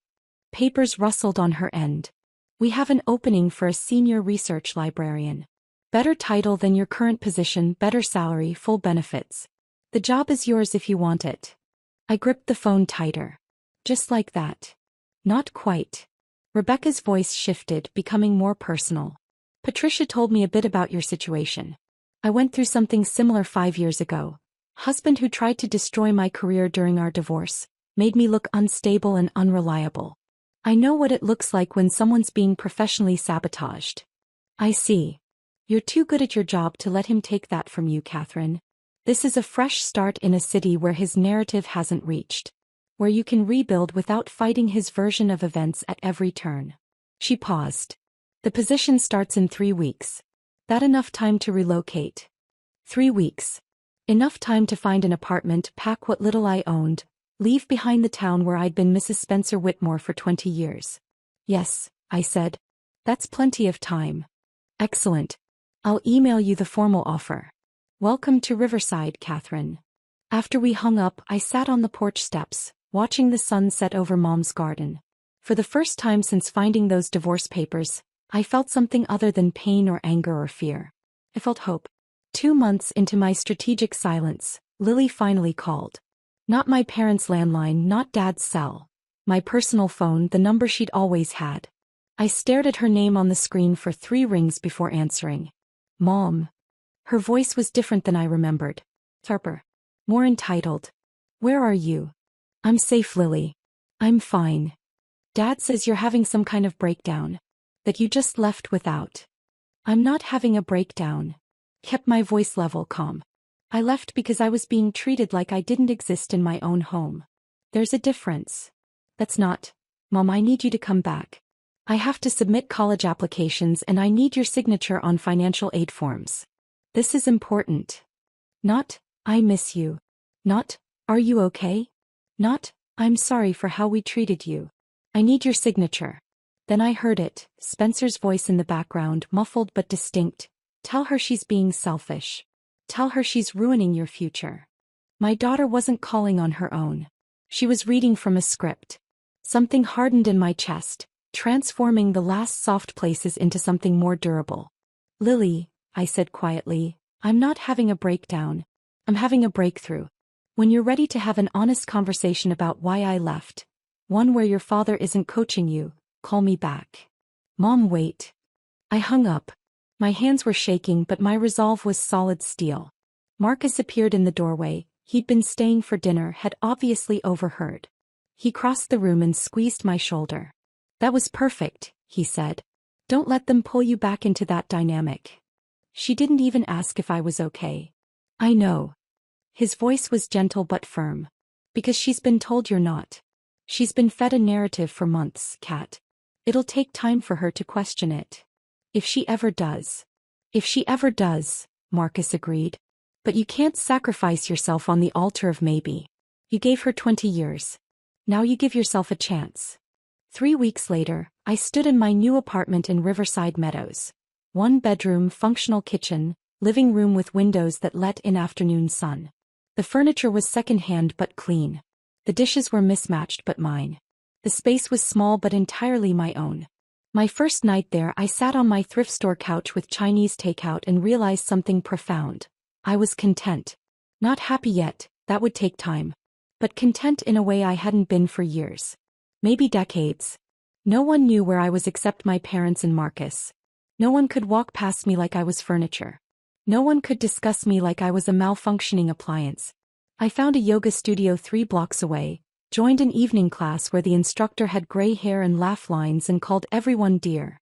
Papers rustled on her end. We have an opening for a senior research librarian. Better title than your current position, better salary, full benefits. The job is yours if you want it. I gripped the phone tighter. Just like that. Not quite. Rebecca's voice shifted, becoming more personal. Patricia told me a bit about your situation. I went through something similar 5 years ago. Husband who tried to destroy my career during our divorce, made me look unstable and unreliable. I know what it looks like when someone's being professionally sabotaged. I see. You're too good at your job to let him take that from you, Catherine. This is a fresh start in a city where his narrative hasn't reached. Where you can rebuild without fighting his version of events at every turn. She paused. The position starts in 3 weeks. That enough time to relocate? 3 weeks. Enough time to find an apartment, pack what little I owned, leave behind the town where I'd been Mrs. Spencer Whitmore for 20 years. Yes, I said. That's plenty of time. Excellent. I'll email you the formal offer. Welcome to Riverside, Catherine. After we hung up, I sat on the porch steps, watching the sun set over Mom's garden. For the first time since finding those divorce papers, I felt something other than pain or anger or fear. I felt hope. 2 months into my strategic silence, Lily finally called. Not my parents' landline, not Dad's cell. My personal phone, the number she'd always had. I stared at her name on the screen for 3 rings before answering. Mom. Her voice was different than I remembered. Sharper. More entitled. Where are you? I'm safe, Lily. I'm fine. Dad says you're having some kind of breakdown. That you just left without. I'm not having a breakdown. Kept my voice level, calm. I left because I was being treated like I didn't exist in my own home. There's a difference. That's not. Mom, I need you to come back. I have to submit college applications and I need your signature on financial aid forms. This is important. Not, I miss you. Not, are you okay? Not, I'm sorry for how we treated you. I need your signature. Then I heard it, Spencer's voice in the background, muffled but distinct. Tell her she's being selfish. Tell her she's ruining your future. My daughter wasn't calling on her own. She was reading from a script. Something hardened in my chest, transforming the last soft places into something more durable. Lily, I said quietly, I'm not having a breakdown. I'm having a breakthrough. When you're ready to have an honest conversation about why I left, one where your father isn't coaching you, call me back. Mom, wait. I hung up. My hands were shaking, but my resolve was solid steel. Marcus appeared in the doorway. He'd been staying for dinner, had obviously overheard. He crossed the room and squeezed my shoulder. That was perfect, he said. Don't let them pull you back into that dynamic. She didn't even ask if I was okay. I know. His voice was gentle but firm. Because she's been told you're not. She's been fed a narrative for months, Kat. It'll take time for her to question it. If she ever does. If she ever does, Marcus agreed. But you can't sacrifice yourself on the altar of maybe. You gave her 20 years. Now you give yourself a chance. 3 weeks later, I stood in my new apartment in Riverside Meadows. 1 bedroom, functional kitchen, living room with windows that let in afternoon sun. The furniture was second-hand but clean. The dishes were mismatched but mine. The space was small but entirely my own. My first night there, I sat on my thrift store couch with Chinese takeout and realized something profound. I was content. Not happy yet, that would take time. But content in a way I hadn't been for years. Maybe decades. No one knew where I was except my parents and Marcus. No one could walk past me like I was furniture. No one could discuss me like I was a malfunctioning appliance. I found a yoga studio 3 blocks away, joined an evening class where the instructor had gray hair and laugh lines and called everyone dear.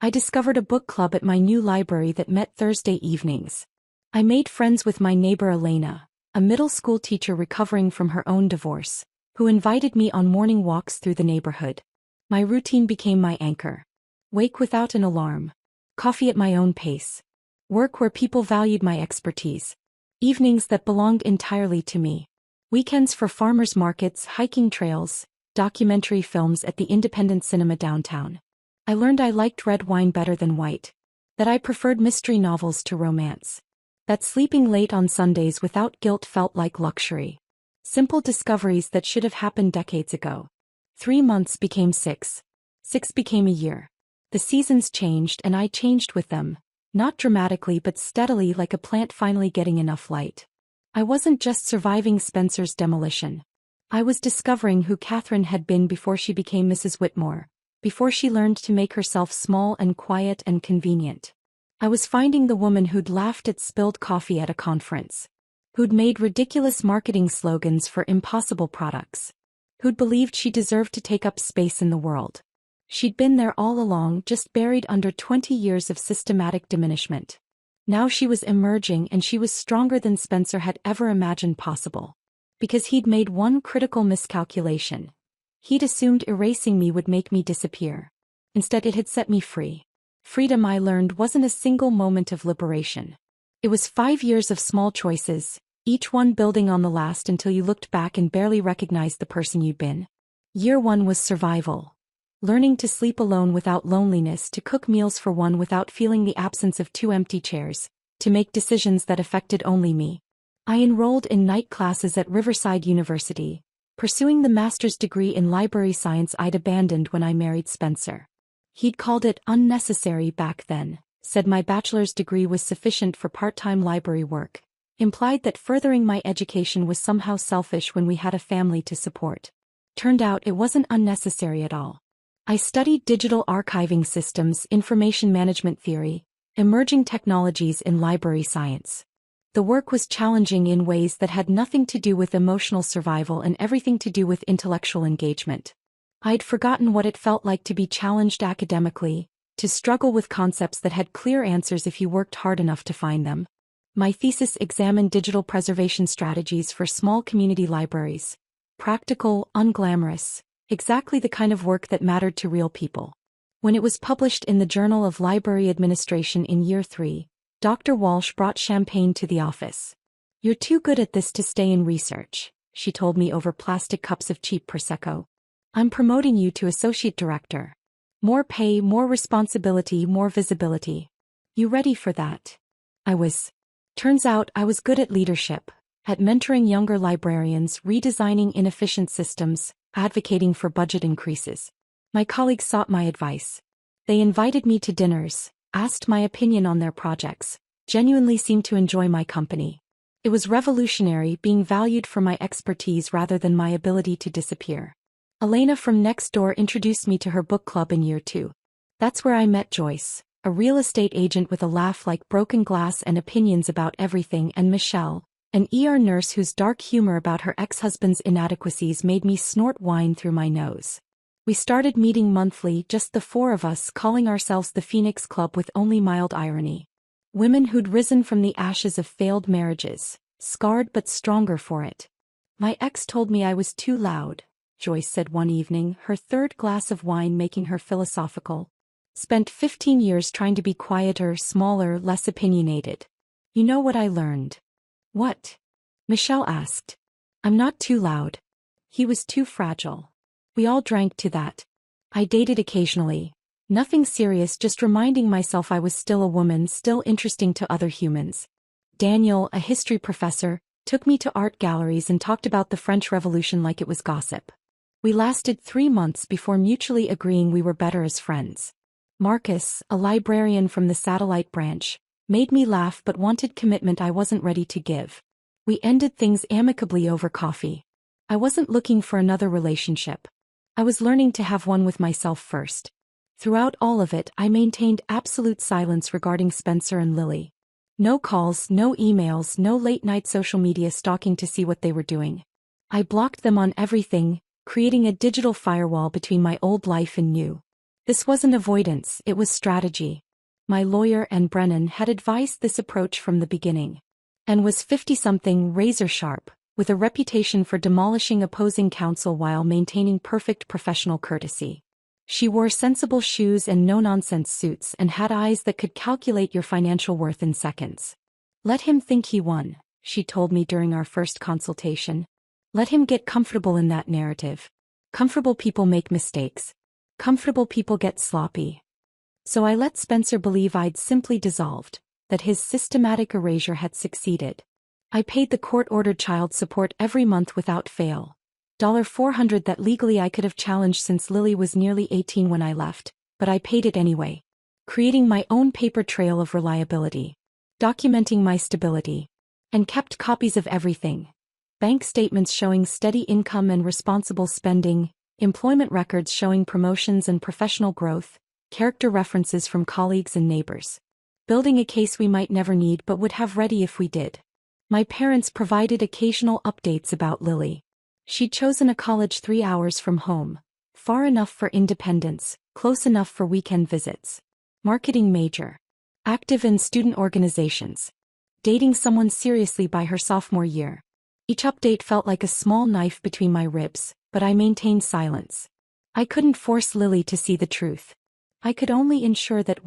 I discovered a book club at my new library that met Thursday evenings. I made friends with my neighbor Elena, a middle school teacher recovering from her own divorce, who invited me on morning walks through the neighborhood. My routine became my anchor. Wake without an alarm. Coffee at my own pace. Work where people valued my expertise. Evenings that belonged entirely to me. Weekends for farmers markets, hiking trails, documentary films at the independent cinema downtown. I learned I liked red wine better than white. That I preferred mystery novels to romance. That sleeping late on Sundays without guilt felt like luxury. Simple discoveries that should have happened decades ago. 3 months became 6. 6 became a year. The seasons changed and I changed with them. Not dramatically but steadily, like a plant finally getting enough light. I wasn't just surviving Spencer's demolition. I was discovering who Catherine had been before she became Mrs. Whitmore, before she learned to make herself small and quiet and convenient. I was finding the woman who'd laughed at spilled coffee at a conference. Who'd made ridiculous marketing slogans for impossible products. Who'd believed she deserved to take up space in the world. She'd been there all along, just buried under 20 years of systematic diminishment. Now she was emerging, and she was stronger than Spencer had ever imagined possible. Because he'd made one critical miscalculation. He'd assumed erasing me would make me disappear. Instead, it had set me free. Freedom, I learned, wasn't a single moment of liberation. It was 5 years of small choices, each one building on the last until you looked back and barely recognized the person you'd been. Year 1 was survival. Learning to sleep alone without loneliness, to cook meals for one without feeling the absence of 2 empty chairs, to make decisions that affected only me. I enrolled in night classes at Riverside University, pursuing the master's degree in library science I'd abandoned when I married Spencer. He'd called it unnecessary back then, said my bachelor's degree was sufficient for part-time library work, implied that furthering my education was somehow selfish when we had a family to support. Turned out it wasn't unnecessary at all. I studied digital archiving systems, information management theory, emerging technologies in library science. The work was challenging in ways that had nothing to do with emotional survival and everything to do with intellectual engagement. I'd forgotten what it felt like to be challenged academically, to struggle with concepts that had clear answers if you worked hard enough to find them. My thesis examined digital preservation strategies for small community libraries. Practical, unglamorous, exactly the kind of work that mattered to real people. When it was published in the Journal of Library Administration in year 3, Dr. Walsh brought champagne to the office. "You're too good at this to stay in research," she told me over plastic cups of cheap Prosecco. "I'm promoting you to associate director. More pay, more responsibility, more visibility. You ready for that?" I was. Turns out I was good at leadership, at mentoring younger librarians, redesigning inefficient systems, advocating for budget increases. My colleagues sought my advice. They invited me to dinners, asked my opinion on their projects, genuinely seemed to enjoy my company. It was revolutionary, being valued for my expertise rather than my ability to disappear. Elena from next door introduced me to her book club in year 2. That's where I met Joyce, a real estate agent with a laugh like broken glass and opinions about everything, and Michelle, an ER nurse whose dark humor about her ex-husband's inadequacies made me snort wine through my nose. We started meeting monthly, just the 4 of us, calling ourselves the Phoenix Club with only mild irony. Women who'd risen from the ashes of failed marriages, scarred but stronger for it. "My ex told me I was too loud," Joyce said one evening, her 3rd glass of wine making her philosophical. "Spent 15 years trying to be quieter, smaller, less opinionated. You know what I learned?" "What?" Michelle asked. "I'm not too loud. He was too fragile." We all drank to that. I dated occasionally. Nothing serious, just reminding myself I was still a woman, still interesting to other humans. Daniel, a history professor, took me to art galleries and talked about the French Revolution like it was gossip. We lasted 3 months before mutually agreeing we were better as friends. Marcus, a librarian from the satellite branch, made me laugh but wanted commitment I wasn't ready to give. We ended things amicably over coffee. I wasn't looking for another relationship. I was learning to have one with myself first. Throughout all of it, I maintained absolute silence regarding Spencer and Lily. No calls, no emails, no late-night social media stalking to see what they were doing. I blocked them on everything, creating a digital firewall between my old life and new. This wasn't avoidance, it was strategy. My lawyer, Ann Brennan, had advised this approach from the beginning. and was 50-something, razor-sharp, with a reputation for demolishing opposing counsel while maintaining perfect professional courtesy. She wore sensible shoes and no-nonsense suits and had eyes that could calculate your financial worth in seconds. "Let him think he won," she told me during our first consultation. "Let him get comfortable in that narrative. Comfortable people make mistakes. Comfortable people get sloppy." So I let Spencer believe I'd simply dissolved, that his systematic erasure had succeeded. I paid the court-ordered child support every month without fail. $400 that legally I could have challenged since Lily was nearly 18 when I left, but I paid it anyway. Creating my own paper trail of reliability. Documenting my stability. And kept copies of everything. Bank statements showing steady income and responsible spending, employment records showing promotions and professional growth, character references from colleagues and neighbors. Building a case we might never need but would have ready if we did. My parents provided occasional updates about Lily. She'd chosen a college 3 hours from home, far enough for independence, close enough for weekend visits. Marketing major. Active in student organizations. Dating someone seriously by her sophomore year. Each update felt like a small knife between my ribs, but I maintained silence. I couldn't force Lily to see the truth. I could only ensure that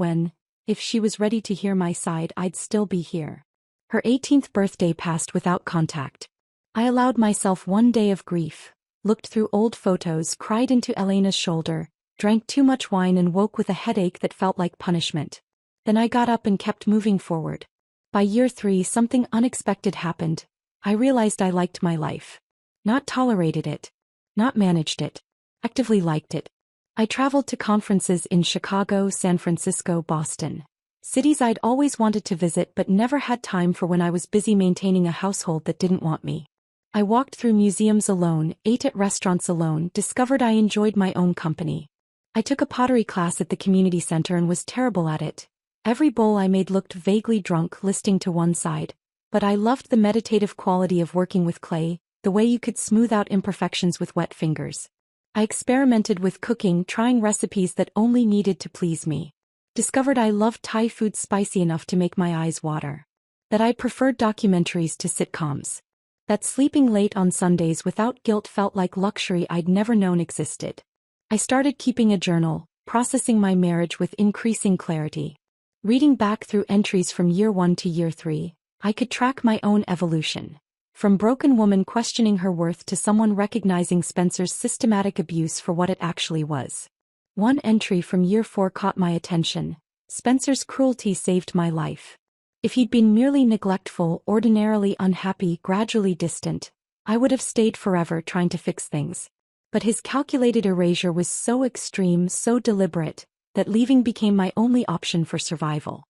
if she was ready to hear my side, I'd still be here. Her 18th birthday passed without contact. I allowed myself one day of grief, looked through old photos, cried into Elena's shoulder, drank too much wine and woke with a headache that felt like punishment. Then I got up and kept moving forward. By year 3, something unexpected happened. I realized I liked my life. Not tolerated it. Not managed it. Actively liked it. I traveled to conferences in Chicago, San Francisco, Boston. Cities I'd always wanted to visit but never had time for when I was busy maintaining a household that didn't want me. I walked through museums alone, ate at restaurants alone, discovered I enjoyed my own company. I took a pottery class at the community center and was terrible at it. Every bowl I made looked vaguely drunk, listing to one side. But I loved the meditative quality of working with clay, the way you could smooth out imperfections with wet fingers. I experimented with cooking, trying recipes that only needed to please me. Discovered I loved Thai food spicy enough to make my eyes water. That I preferred documentaries to sitcoms. That sleeping late on Sundays without guilt felt like luxury I'd never known existed. I started keeping a journal, processing my marriage with increasing clarity. Reading back through entries from year 1 to year 3, I could track my own evolution. From broken woman questioning her worth to someone recognizing Spencer's systematic abuse for what it actually was. One entry from year 4 caught my attention. Spencer's cruelty saved my life. If he'd been merely neglectful, ordinarily unhappy, gradually distant, I would have stayed forever trying to fix things. But his calculated erasure was so extreme, so deliberate, that leaving became my only option for survival.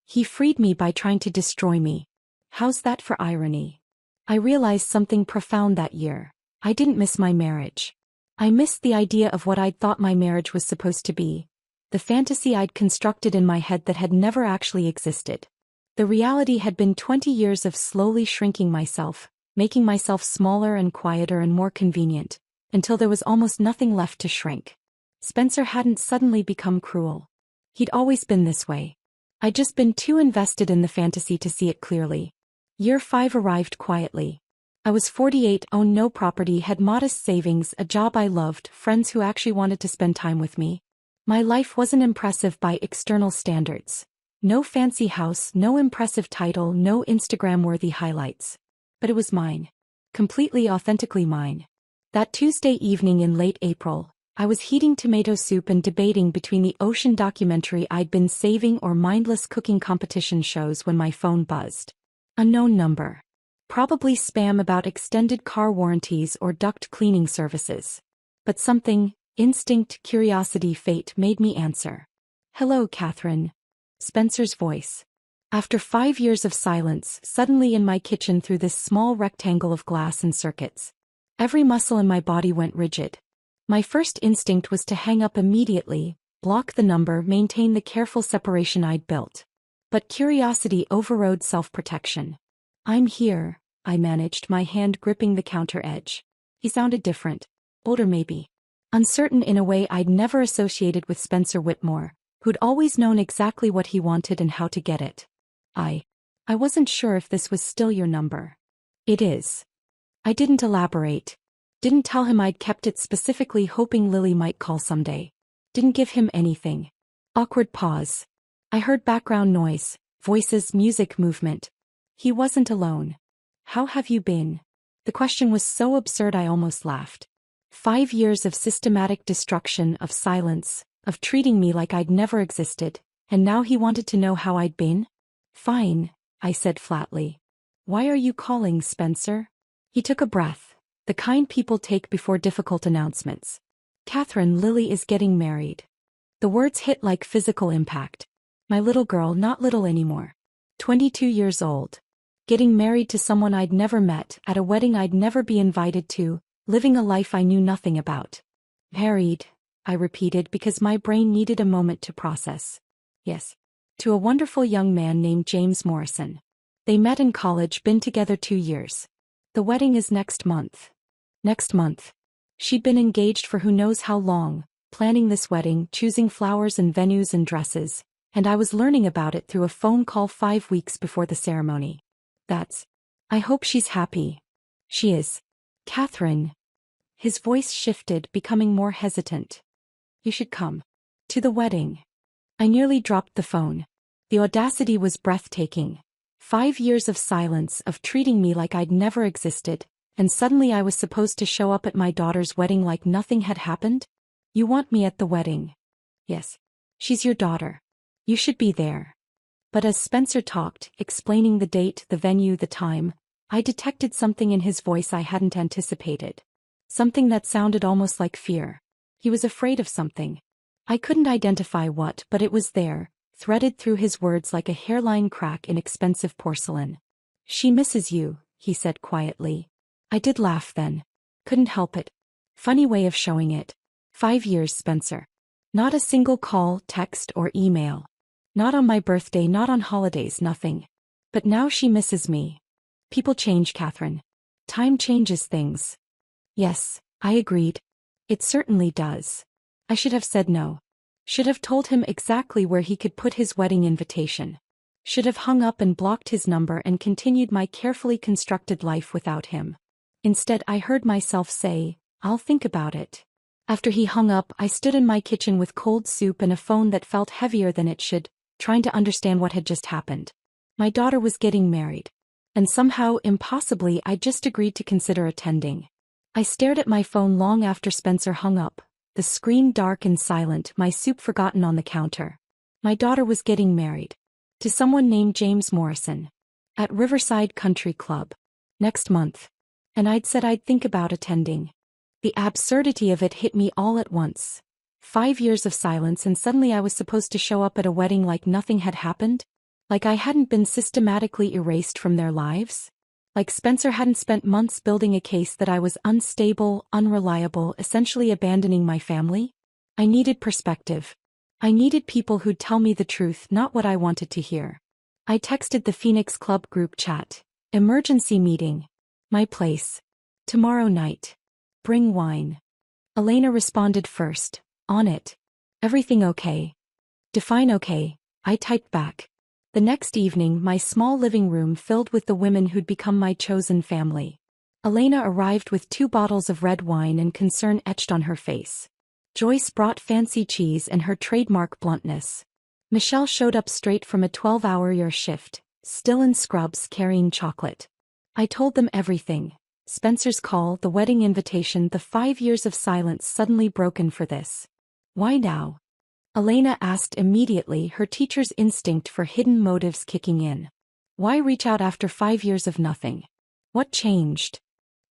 He freed me by trying to destroy me. How's that for irony? I realized something profound that year. I didn't miss my marriage. I missed the idea of what I'd thought my marriage was supposed to be. The fantasy I'd constructed in my head that had never actually existed. The reality had been 20 years of slowly shrinking myself, making myself smaller and quieter and more convenient, until there was almost nothing left to shrink. Spencer hadn't suddenly become cruel. He'd always been this way. I'd just been too invested in the fantasy to see it clearly. Year 5 arrived quietly. I was 48, owned no property, had modest savings, a job I loved, friends who actually wanted to spend time with me. My life wasn't impressive by external standards. No fancy house, no impressive title, no Instagram-worthy highlights. But it was mine. Completely authentically mine. That Tuesday evening in late April, I was heating tomato soup and debating between the ocean documentary I'd been saving or mindless cooking competition shows when my phone buzzed. Unknown number. Probably spam about extended car warranties or duct cleaning services. But something, instinct, curiosity, fate made me answer. "Hello, Catherine." Spencer's voice. After 5 years of silence, suddenly in my kitchen through this small rectangle of glass and circuits. Every muscle in my body went rigid. My first instinct was to hang up immediately, block the number, maintain the careful separation I'd built. But curiosity overrode self-protection. "I'm here," I managed, my hand gripping the counter edge. He sounded different. Older maybe. Uncertain in a way I'd never associated with Spencer Whitmore, who'd always known exactly what he wanted and how to get it. I I wasn't sure if this was still your number. It is. I didn't elaborate. Didn't tell him I'd kept it specifically hoping Lily might call someday. Didn't give him anything. Awkward pause. I heard background noise, voices, music, movement. He wasn't alone. How have you been? The question was so absurd I almost laughed. 5 years of systematic destruction, of silence, of treating me like I'd never existed, and now he wanted to know how I'd been? Fine, I said flatly. Why are you calling, Spencer? He took a breath, the kind people take before difficult announcements. Catherine, Lily is getting married. The words hit like physical impact. My little girl, not little anymore. 22 years old. Getting married to someone I'd never met, at a wedding I'd never be invited to, living a life I knew nothing about. Married, I repeated because my brain needed a moment to process. Yes. To a wonderful young man named James Morrison. They met in college, been together 2 years. The wedding is next month. Next month. She'd been engaged for who knows how long, planning this wedding, choosing flowers and venues and dresses, and I was learning about it through a phone call 5 weeks before the ceremony. I hope she's happy. She is. Catherine. His voice shifted, becoming more hesitant. You should come. To the wedding. I nearly dropped the phone. The audacity was breathtaking. 5 years of silence, of treating me like I'd never existed, and suddenly I was supposed to show up at my daughter's wedding like nothing had happened? You want me at the wedding? Yes. She's your daughter. You should be there. But as Spencer talked, explaining the date, the venue, the time, I detected something in his voice I hadn't anticipated. Something that sounded almost like fear. He was afraid of something. I couldn't identify what, but it was there, threaded through his words like a hairline crack in expensive porcelain. She misses you, he said quietly. I did laugh then. Couldn't help it. Funny way of showing it. 5 years, Spencer. Not a single call, text, or email. Not on my birthday, not on holidays, nothing. But now she misses me. People change, Catherine. Time changes things. Yes, I agreed. It certainly does. I should have said no. Should have told him exactly where he could put his wedding invitation. Should have hung up and blocked his number and continued my carefully constructed life without him. Instead, I heard myself say, I'll think about it. After he hung up, I stood in my kitchen with cold soup and a phone that felt heavier than it should, trying to understand what had just happened. My daughter was getting married. And somehow, impossibly, I just agreed to consider attending. I stared at my phone long after Spencer hung up, the screen dark and silent, my soup forgotten on the counter. My daughter was getting married. To someone named James Morrison. At Riverside Country Club. Next month. And I'd said I'd think about attending. The absurdity of it hit me all at once. 5 years of silence and suddenly I was supposed to show up at a wedding like nothing had happened? Like I hadn't been systematically erased from their lives? Like Spencer hadn't spent months building a case that I was unstable, unreliable, essentially abandoning my family? I needed perspective. I needed people who'd tell me the truth, not what I wanted to hear. I texted the Phoenix Club group chat. Emergency meeting. My place. Tomorrow night. Bring wine. Elena responded first. On it. Everything okay? Define okay, I typed back. The next evening, my small living room filled with the women who'd become my chosen family. Elena arrived with 2 bottles of red wine and concern etched on her face. Joyce brought fancy cheese and her trademark bluntness. Michelle showed up straight from a 12-hour shift, still in scrubs carrying chocolate. I told them everything. Spencer's call, the wedding invitation, the 5 years of silence suddenly broken for this. Why now? Elena asked immediately, her teacher's instinct for hidden motives kicking in. Why reach out after 5 years of nothing? What changed?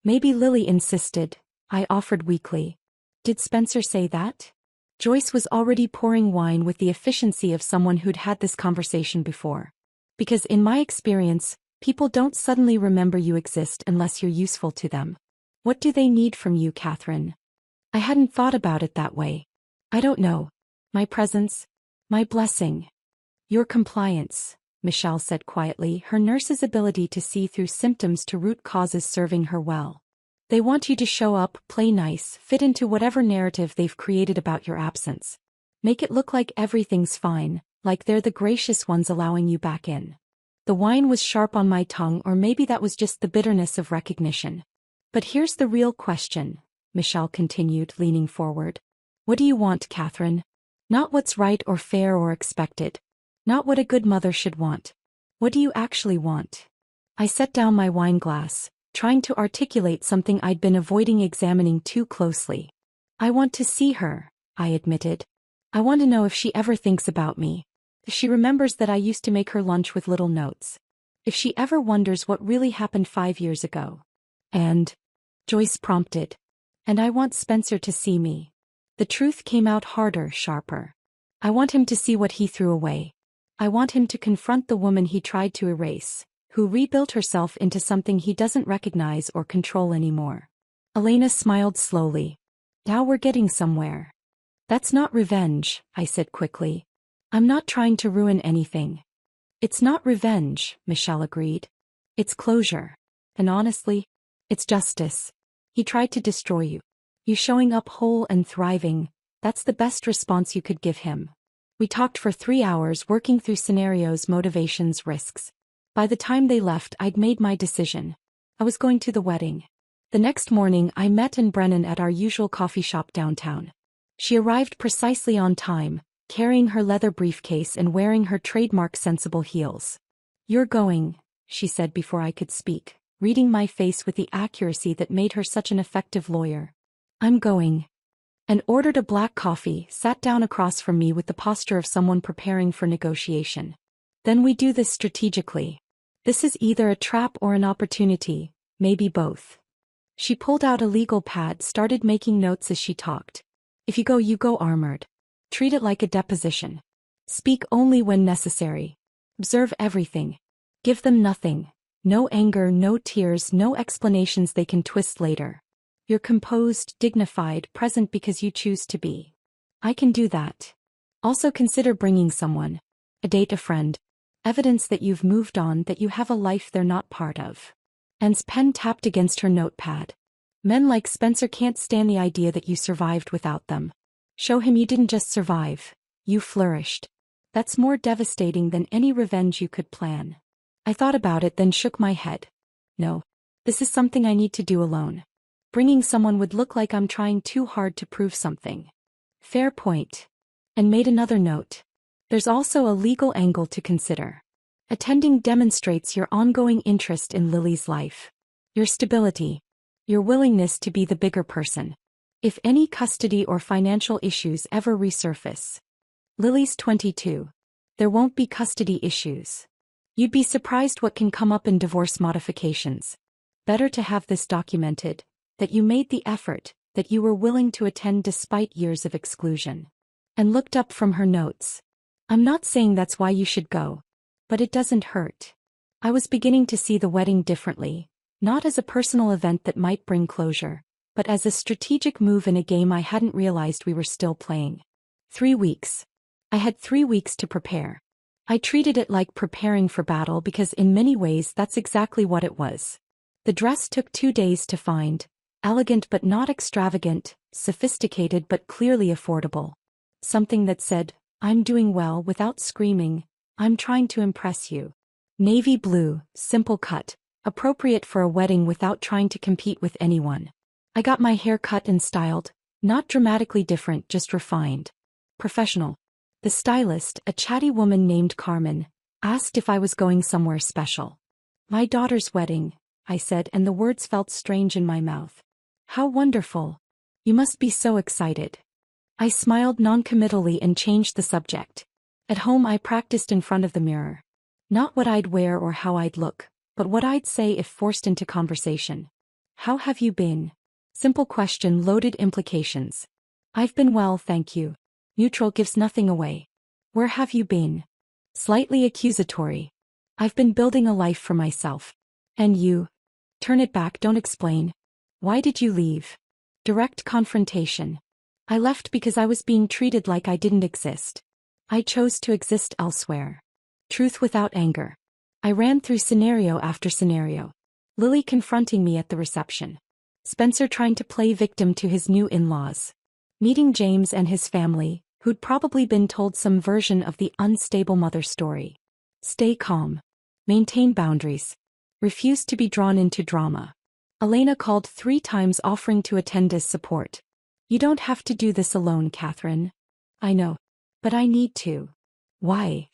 Maybe Lily insisted, I offered weakly. Did Spencer say that? Joyce was already pouring wine with the efficiency of someone who'd had this conversation before. Because in my experience, people don't suddenly remember you exist unless you're useful to them. What do they need from you, Catherine? I hadn't thought about it that way. I don't know. My presence? My blessing? Your compliance, Michelle said quietly, her nurse's ability to see through symptoms to root causes serving her well. They want you to show up, play nice, fit into whatever narrative they've created about your absence. Make it look like everything's fine, like they're the gracious ones allowing you back in. The wine was sharp on my tongue, or maybe that was just the bitterness of recognition. But here's the real question, Michelle continued, leaning forward. What do you want, Catherine? Not what's right or fair or expected. Not what a good mother should want. What do you actually want? I set down my wine glass, trying to articulate something I'd been avoiding examining too closely. I want to see her, I admitted. I want to know if she ever thinks about me. If she remembers that I used to make her lunch with little notes. If she ever wonders what really happened 5 years ago. And, Joyce prompted. And I want Spencer to see me. The truth came out harder, sharper. I want him to see what he threw away. I want him to confront the woman he tried to erase, who rebuilt herself into something he doesn't recognize or control anymore. Elena smiled slowly. Now we're getting somewhere. That's not revenge, I said quickly. I'm not trying to ruin anything. It's not revenge, Michelle agreed. It's closure. And honestly, it's justice. He tried to destroy you. You showing up whole and thriving, that's the best response you could give him. We talked for 3 hours, working through scenarios, motivations, risks. By the time they left, I'd made my decision. I was going to the wedding. The next morning, I met Anne Brennan at our usual coffee shop downtown. She arrived precisely on time, carrying her leather briefcase and wearing her trademark sensible heels. You're going, she said before I could speak, reading my face with the accuracy that made her such an effective lawyer. I'm going. And ordered a black coffee, sat down across from me with the posture of someone preparing for negotiation. Then we do this strategically. This is either a trap or an opportunity, maybe both. She pulled out a legal pad, started making notes as she talked. If you go armored. Treat it like a deposition. Speak only when necessary. Observe everything. Give them nothing. No anger, no tears, no explanations they can twist later. You're composed, dignified, present because you choose to be. I can do that. Also consider bringing someone. A date, a friend. Evidence that you've moved on, that you have a life they're not part of. Anne's pen tapped against her notepad. Men like Spencer can't stand the idea that you survived without them. Show him you didn't just survive, you flourished. That's more devastating than any revenge you could plan. I thought about it, then shook my head. No. This is something I need to do alone. Bringing someone would look like I'm trying too hard to prove something. Fair point. And made another note. There's also a legal angle to consider. Attending demonstrates your ongoing interest in Lily's life. Your stability. Your willingness to be the bigger person. If any custody or financial issues ever resurface. Lily's 22. There won't be custody issues. You'd be surprised what can come up in divorce modifications. Better to have this documented, that you made the effort, that you were willing to attend despite years of exclusion. And looked up from her notes. I'm not saying that's why you should go. But it doesn't hurt. I was beginning to see the wedding differently, not as a personal event that might bring closure, but as a strategic move in a game I hadn't realized we were still playing. 3 weeks. I had 3 weeks to prepare. I treated it like preparing for battle because in many ways that's exactly what it was. The dress took 2 days to find, elegant but not extravagant, sophisticated but clearly affordable. Something that said, I'm doing well without screaming, I'm trying to impress you. Navy blue, simple cut, appropriate for a wedding without trying to compete with anyone. I got my hair cut and styled, not dramatically different, just refined. Professional. The stylist, a chatty woman named Carmen, asked if I was going somewhere special. My daughter's wedding, I said, and the words felt strange in my mouth. How wonderful. You must be so excited. I smiled noncommittally and changed the subject. At home I practiced in front of the mirror. Not what I'd wear or how I'd look, but what I'd say if forced into conversation. How have you been? Simple question, loaded implications. I've been well, thank you. Neutral gives nothing away. Where have you been? Slightly accusatory. I've been building a life for myself. And you? Turn it back, don't explain. Why did you leave? Direct confrontation. I left because I was being treated like I didn't exist. I chose to exist elsewhere. Truth without anger. I ran through scenario after scenario. Lily confronting me at the reception. Spencer trying to play victim to his new in-laws. Meeting James and his family, who'd probably been told some version of the unstable mother story. Stay calm. Maintain boundaries. Refuse to be drawn into drama. Elena called 3 times offering to attend as support. You don't have to do this alone, Catherine. I know. But I need to. Why?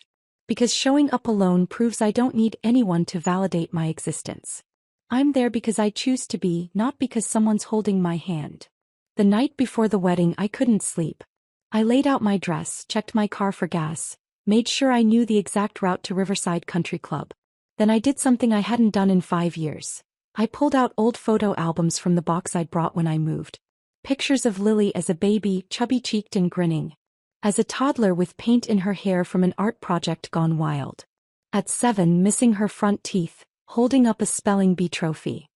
Because showing up alone proves I don't need anyone to validate my existence. I'm there because I choose to be, not because someone's holding my hand. The night before the wedding I couldn't sleep. I laid out my dress, checked my car for gas, made sure I knew the exact route to Riverside Country Club. Then I did something I hadn't done in 5 years. I pulled out old photo albums from the box I'd brought when I moved. Pictures of Lily as a baby, chubby-cheeked and grinning. As a toddler with paint in her hair from an art project gone wild. At 7, missing her front teeth, holding up a spelling bee trophy.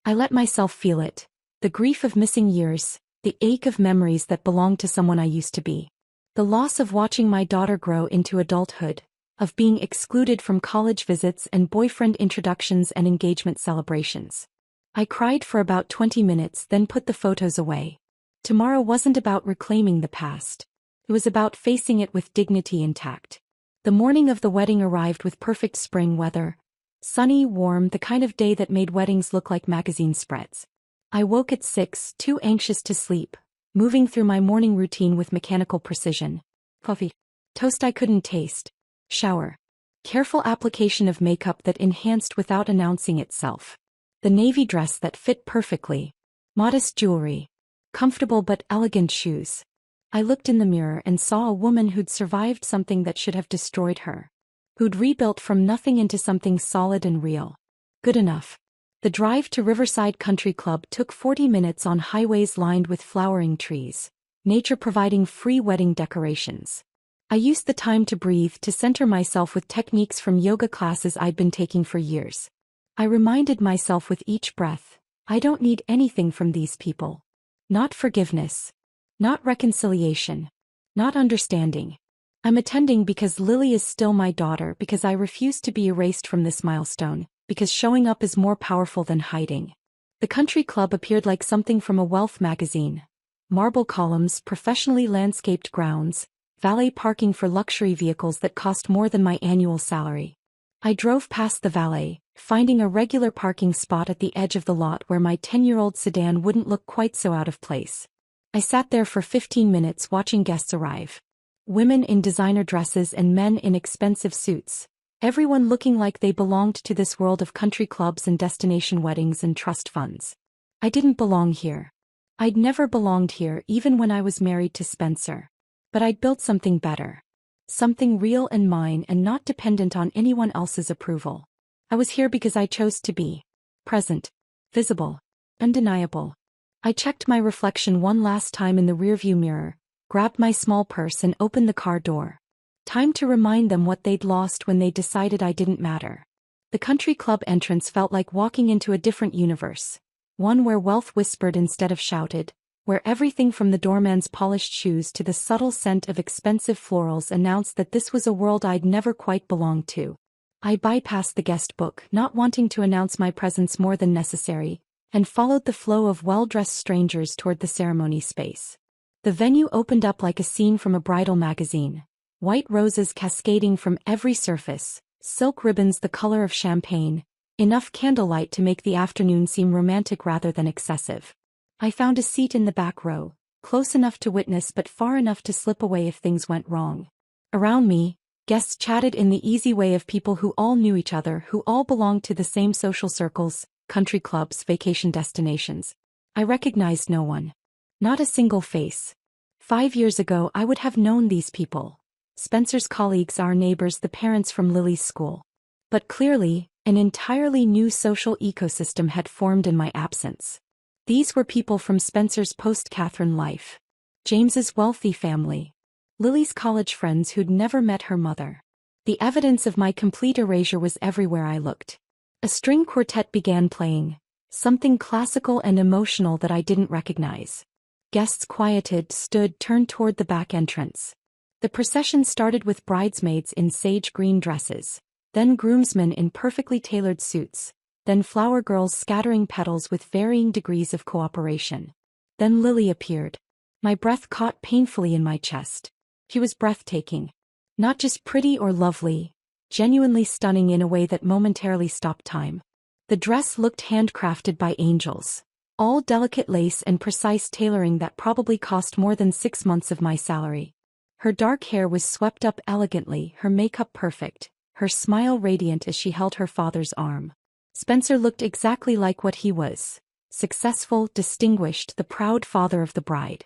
I let myself feel it. The grief of missing years, the ache of memories that belonged to someone I used to be. The loss of watching my daughter grow into adulthood, of being excluded from college visits and boyfriend introductions and engagement celebrations. I cried for about 20 minutes, then put the photos away. Tomorrow wasn't about reclaiming the past. It was about facing it with dignity intact. The morning of the wedding arrived with perfect spring weather. Sunny, warm, the kind of day that made weddings look like magazine spreads. I woke at 6, too anxious to sleep, moving through my morning routine with mechanical precision. Coffee. Toast I couldn't taste. Shower. Careful application of makeup that enhanced without announcing itself. The navy dress that fit perfectly. Modest jewelry. Comfortable but elegant shoes. I looked in the mirror and saw a woman who'd survived something that should have destroyed her. Who'd rebuilt from nothing into something solid and real. Good enough. The drive to Riverside Country Club took 40 minutes on highways lined with flowering trees, nature providing free wedding decorations. I used the time to breathe, to center myself with techniques from yoga classes I'd been taking for years. I reminded myself with each breath, I don't need anything from these people. Not forgiveness. Not reconciliation. Not understanding. I'm attending because Lily is still my daughter, because I refuse to be erased from this milestone, because showing up is more powerful than hiding. The country club appeared like something from a wealth magazine. Marble columns, professionally landscaped grounds, valet parking for luxury vehicles that cost more than my annual salary. I drove past the valet, finding a regular parking spot at the edge of the lot where my 10-year-old sedan wouldn't look quite so out of place. I sat there for 15 minutes watching guests arrive. Women in designer dresses and men in expensive suits. Everyone looking like they belonged to this world of country clubs and destination weddings and trust funds. I didn't belong here. I'd never belonged here even when I was married to Spencer. But I'd built something better. Something real and mine and not dependent on anyone else's approval. I was here because I chose to be. Present. Visible. Undeniable. I checked my reflection one last time in the rearview mirror, grabbed my small purse and opened the car door. Time to remind them what they'd lost when they decided I didn't matter. The country club entrance felt like walking into a different universe. One where wealth whispered instead of shouted, where everything from the doorman's polished shoes to the subtle scent of expensive florals announced that this was a world I'd never quite belonged to. I bypassed the guest book, not wanting to announce my presence more than necessary, and followed the flow of well-dressed strangers toward the ceremony space. The venue opened up like a scene from a bridal magazine. White roses cascading from every surface, silk ribbons the color of champagne, enough candlelight to make the afternoon seem romantic rather than excessive. I found a seat in the back row, close enough to witness but far enough to slip away if things went wrong. Around me, guests chatted in the easy way of people who all knew each other, who all belonged to the same social circles, country clubs, vacation destinations. I recognized no one. Not a single face. 5 years ago I would have known these people. Spencer's colleagues, our neighbors, the parents from Lily's school. But clearly, an entirely new social ecosystem had formed in my absence. These were people from Spencer's post-Catherine life. James's wealthy family. Lily's college friends who'd never met her mother. The evidence of my complete erasure was everywhere I looked. A string quartet began playing, something classical and emotional that I didn't recognize. Guests quieted, stood, turned toward the back entrance. The procession started with bridesmaids in sage green dresses, then groomsmen in perfectly tailored suits, then flower girls scattering petals with varying degrees of cooperation. Then Lily appeared. My breath caught painfully in my chest. She was breathtaking. Not just pretty or lovely. genuinely stunning in a way that momentarily stopped time. The dress looked handcrafted by angels. All delicate lace and precise tailoring that probably cost more than 6 months of my salary. Her dark hair was swept up elegantly, her makeup perfect, her smile radiant as she held her father's arm. Spencer looked exactly like what he was. Successful, distinguished, the proud father of the bride.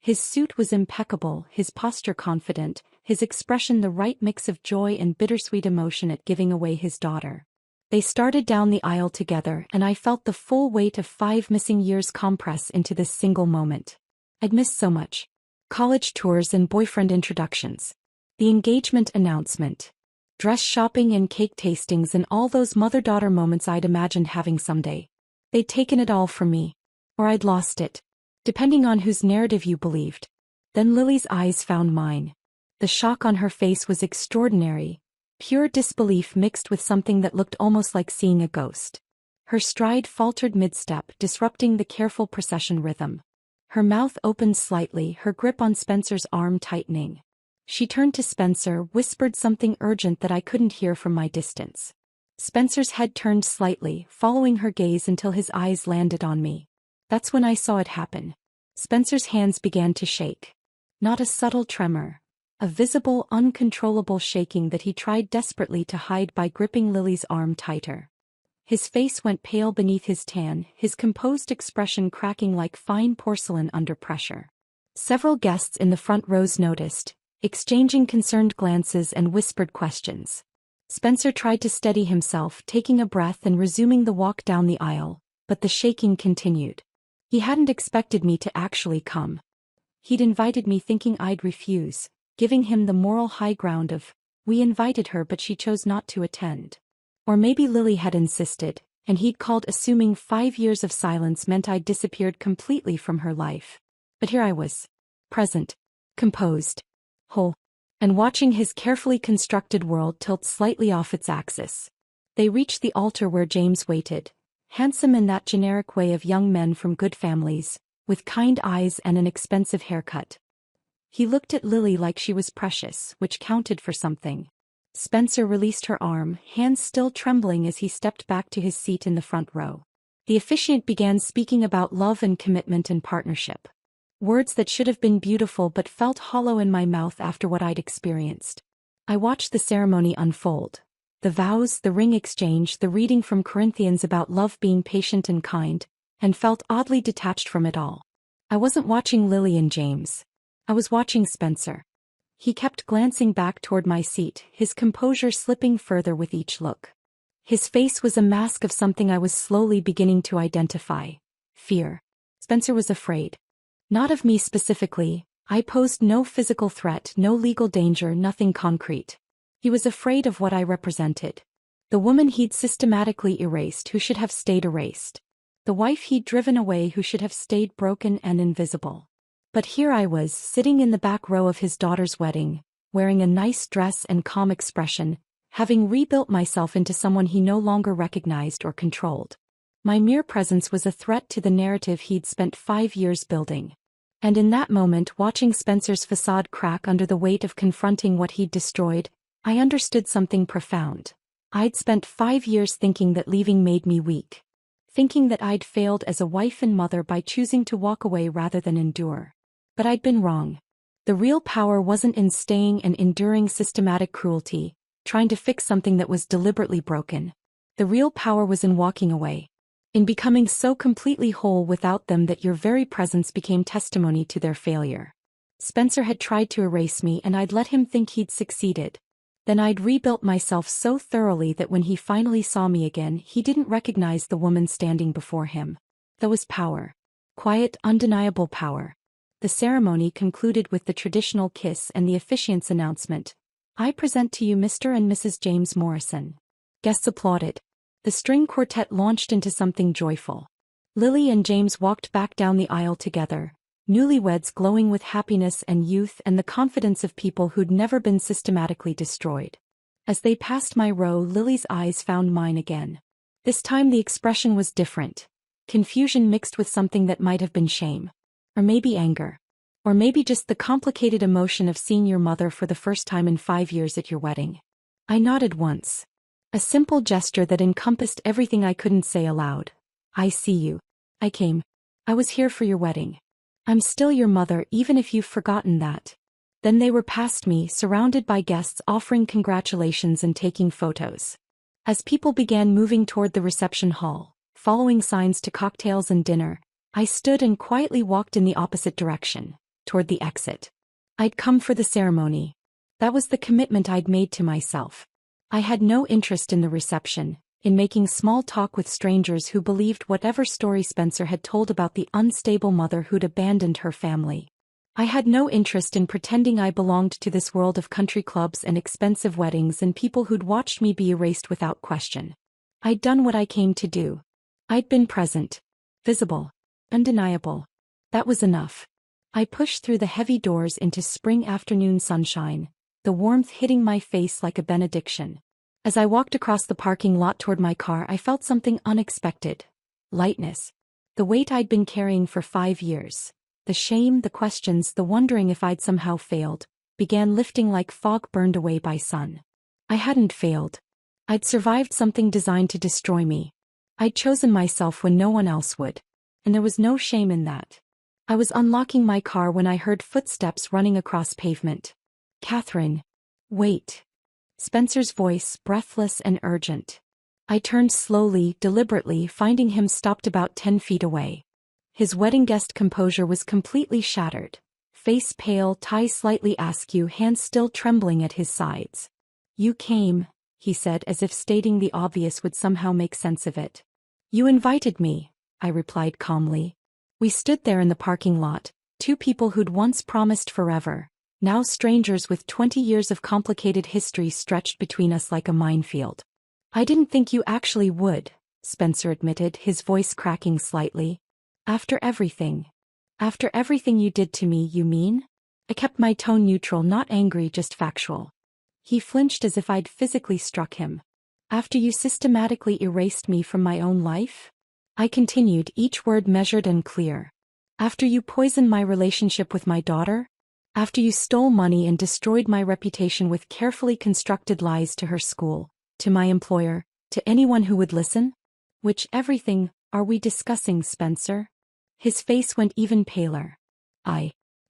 His suit was impeccable, his posture confident, his expression the right mix of joy and bittersweet emotion at giving away his daughter. They started down the aisle together, and I felt the full weight of 5 missing years compress into this single moment. I'd missed so much. College tours and boyfriend introductions. The engagement announcement. Dress shopping and cake tastings and all those mother-daughter moments I'd imagined having someday. They'd taken it all from me. Or I'd lost it. Depending on whose narrative you believed. Then Lily's eyes found mine. The shock on her face was extraordinary. Pure disbelief mixed with something that looked almost like seeing a ghost. Her stride faltered mid-step, disrupting the careful procession rhythm. Her mouth opened slightly, her grip on Spencer's arm tightening. She turned to Spencer, whispered something urgent that I couldn't hear from my distance. Spencer's head turned slightly, following her gaze until his eyes landed on me. That's when I saw it happen. Spencer's hands began to shake. Not a subtle tremor. A visible, uncontrollable shaking that he tried desperately to hide by gripping Lily's arm tighter. His face went pale beneath his tan, his composed expression cracking like fine porcelain under pressure. Several guests in the front rows noticed, exchanging concerned glances and whispered questions. Spencer tried to steady himself, taking a breath and resuming the walk down the aisle, but the shaking continued. He hadn't expected me to actually come. He'd invited me thinking I'd refuse, giving him the moral high ground of, we invited her but she chose not to attend. Or maybe Lily had insisted, and he'd called assuming 5 years of silence meant I'd disappeared completely from her life. But here I was. Present. Composed. Whole. And watching his carefully constructed world tilt slightly off its axis. They reached the altar where James waited, handsome in that generic way of young men from good families, with kind eyes and an expensive haircut. He looked at Lily like she was precious, which counted for something. Spencer released her arm, hands still trembling as he stepped back to his seat in the front row. The officiant began speaking about love and commitment and partnership. Words that should have been beautiful but felt hollow in my mouth after what I'd experienced. I watched the ceremony unfold. The vows, the ring exchange, the reading from Corinthians about love being patient and kind, and felt oddly detached from it all. I wasn't watching Lily and James. I was watching Spencer. He kept glancing back toward my seat, his composure slipping further with each look. His face was a mask of something I was slowly beginning to identify. Fear. Spencer was afraid. Not of me specifically. I posed no physical threat, no legal danger, nothing concrete. He was afraid of what I represented. The woman he'd systematically erased who should have stayed erased. The wife he'd driven away who should have stayed broken and invisible. But here I was, sitting in the back row of his daughter's wedding, wearing a nice dress and calm expression, having rebuilt myself into someone he no longer recognized or controlled. My mere presence was a threat to the narrative he'd spent 5 years building. And in that moment, watching Spencer's facade crack under the weight of confronting what he'd destroyed, I understood something profound. I'd spent 5 years thinking that leaving made me weak. Thinking that I'd failed as a wife and mother by choosing to walk away rather than endure. But I'd been wrong. The real power wasn't in staying and enduring systematic cruelty, trying to fix something that was deliberately broken. The real power was in walking away. In becoming so completely whole without them that your very presence became testimony to their failure. Spencer had tried to erase me and I'd let him think he'd succeeded. Then I'd rebuilt myself so thoroughly that when he finally saw me again, he didn't recognize the woman standing before him. That was power. Quiet, undeniable power. The ceremony concluded with the traditional kiss and the officiant's announcement. I present to you Mr. and Mrs. James Morrison. Guests applauded. The string quartet launched into something joyful. Lily and James walked back down the aisle together, newlyweds glowing with happiness and youth and the confidence of people who'd never been systematically destroyed. As they passed my row, Lily's eyes found mine again. This time the expression was different. Confusion mixed with something that might have been shame. Or maybe anger. Or maybe just the complicated emotion of seeing your mother for the first time in 5 years at your wedding. I nodded once. A simple gesture that encompassed everything I couldn't say aloud. I see you. I came. I was here for your wedding. I'm still your mother even if you've forgotten that. Then they were past me, surrounded by guests offering congratulations and taking photos. As people began moving toward the reception hall, following signs to cocktails and dinner, I stood and quietly walked in the opposite direction, toward the exit. I'd come for the ceremony. That was the commitment I'd made to myself. I had no interest in the reception, in making small talk with strangers who believed whatever story Spencer had told about the unstable mother who'd abandoned her family. I had no interest in pretending I belonged to this world of country clubs and expensive weddings and people who'd watched me be erased without question. I'd done what I came to do. I'd been present. Visible. Undeniable. That was enough. I pushed through the heavy doors into spring afternoon sunshine, the warmth hitting my face like a benediction. As I walked across the parking lot toward my car, I felt something unexpected. Lightness. The weight I'd been carrying for 5 years. The shame, the questions, the wondering if I'd somehow failed, began lifting like fog burned away by sun. I hadn't failed. I'd survived something designed to destroy me. I'd chosen myself when no one else would. And there was no shame in that. I was unlocking my car when I heard footsteps running across pavement. Catherine. Wait. Spencer's voice, breathless and urgent. I turned slowly, deliberately, finding him stopped about 10 feet away. His wedding guest composure was completely shattered. Face pale, tie slightly askew, hands still trembling at his sides. You came, he said, as if stating the obvious would somehow make sense of it. You invited me, I replied calmly. We stood there in the parking lot, two people who'd once promised forever, now strangers with 20 years of complicated history stretched between us like a minefield. I didn't think you actually would, Spencer admitted, his voice cracking slightly. After everything you did to me, you mean? I kept my tone neutral, not angry, just factual. He flinched as if I'd physically struck him. After you systematically erased me from my own life? I continued, each word measured and clear. After you poisoned my relationship with my daughter? After you stole money and destroyed my reputation with carefully constructed lies to her school, to my employer, to anyone who would listen? Which everything are we discussing, Spencer? His face went even paler.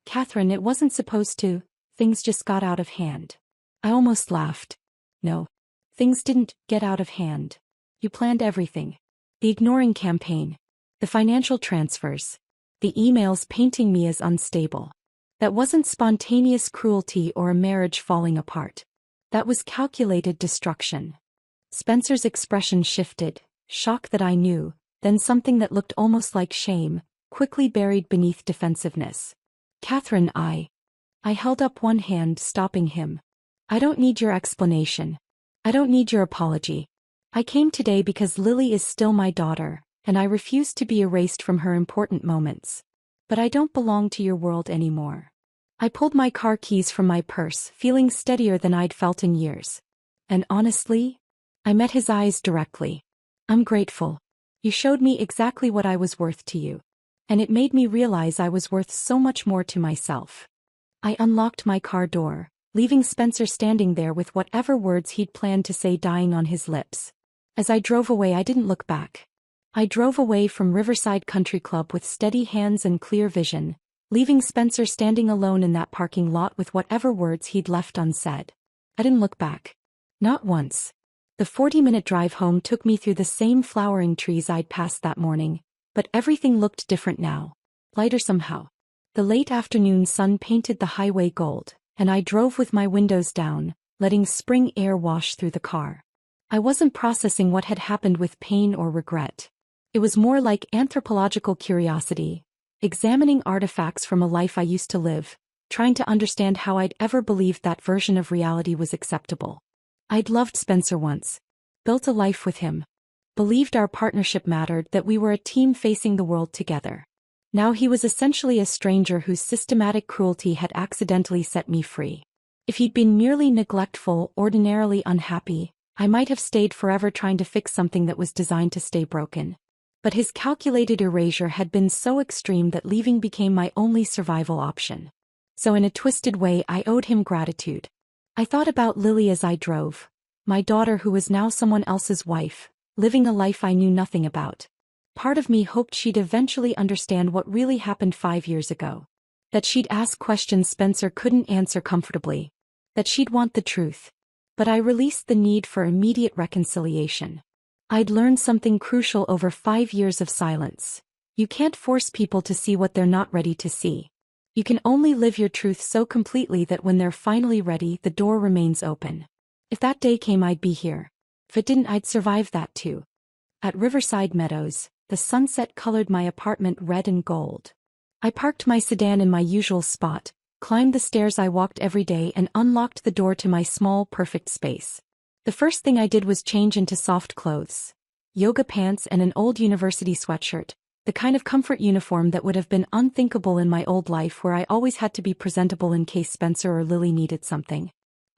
Catherine, it wasn't supposed to, things just got out of hand. I almost laughed. No. Things didn't get out of hand. You planned everything. The ignoring campaign. The financial transfers. The emails painting me as unstable. That wasn't spontaneous cruelty or a marriage falling apart. That was calculated destruction. Spencer's expression shifted, shock that I knew, then something that looked almost like shame, quickly buried beneath defensiveness. Catherine, I held up one hand, stopping him. I don't need your explanation. I don't need your apology. I came today because Lily is still my daughter, and I refuse to be erased from her important moments. But I don't belong to your world anymore. I pulled my car keys from my purse, feeling steadier than I'd felt in years. And honestly, I met his eyes directly. I'm grateful. You showed me exactly what I was worth to you. And it made me realize I was worth so much more to myself. I unlocked my car door, leaving Spencer standing there with whatever words he'd planned to say dying on his lips. As I drove away, I didn't look back. I drove away from Riverside Country Club with steady hands and clear vision, leaving Spencer standing alone in that parking lot with whatever words he'd left unsaid. I didn't look back. Not once. The 40-minute drive home took me through the same flowering trees I'd passed that morning, but everything looked different now. Lighter somehow. The late afternoon sun painted the highway gold, and I drove with my windows down, letting spring air wash through the car. I wasn't processing what had happened with pain or regret. It was more like anthropological curiosity, examining artifacts from a life I used to live, trying to understand how I'd ever believed that version of reality was acceptable. I'd loved Spencer once, built a life with him, believed our partnership mattered, that we were a team facing the world together. Now he was essentially a stranger whose systematic cruelty had accidentally set me free. If he'd been merely neglectful, ordinarily unhappy, I might have stayed forever trying to fix something that was designed to stay broken. But his calculated erasure had been so extreme that leaving became my only survival option. So in a twisted way, I owed him gratitude. I thought about Lily as I drove, My daughter who was now someone else's wife, living a life I knew nothing about. Part of me hoped she'd eventually understand what really happened 5 years ago. That she'd ask questions Spencer couldn't answer comfortably. That she'd want the truth. But I released the need for immediate reconciliation. I'd learned something crucial over 5 years of silence. You can't force people to see what they're not ready to see. You can only live your truth so completely that when they're finally ready, the door remains open. If that day came, I'd be here. If it didn't, I'd survive that too. At Riverside Meadows, the sunset colored my apartment red and gold. I parked my sedan in my usual spot, climbed the stairs I walked every day, and unlocked the door to my small, perfect space. The first thing I did was change into soft clothes. Yoga pants and an old university sweatshirt, the kind of comfort uniform that would have been unthinkable in my old life where I always had to be presentable in case Spencer or Lily needed something.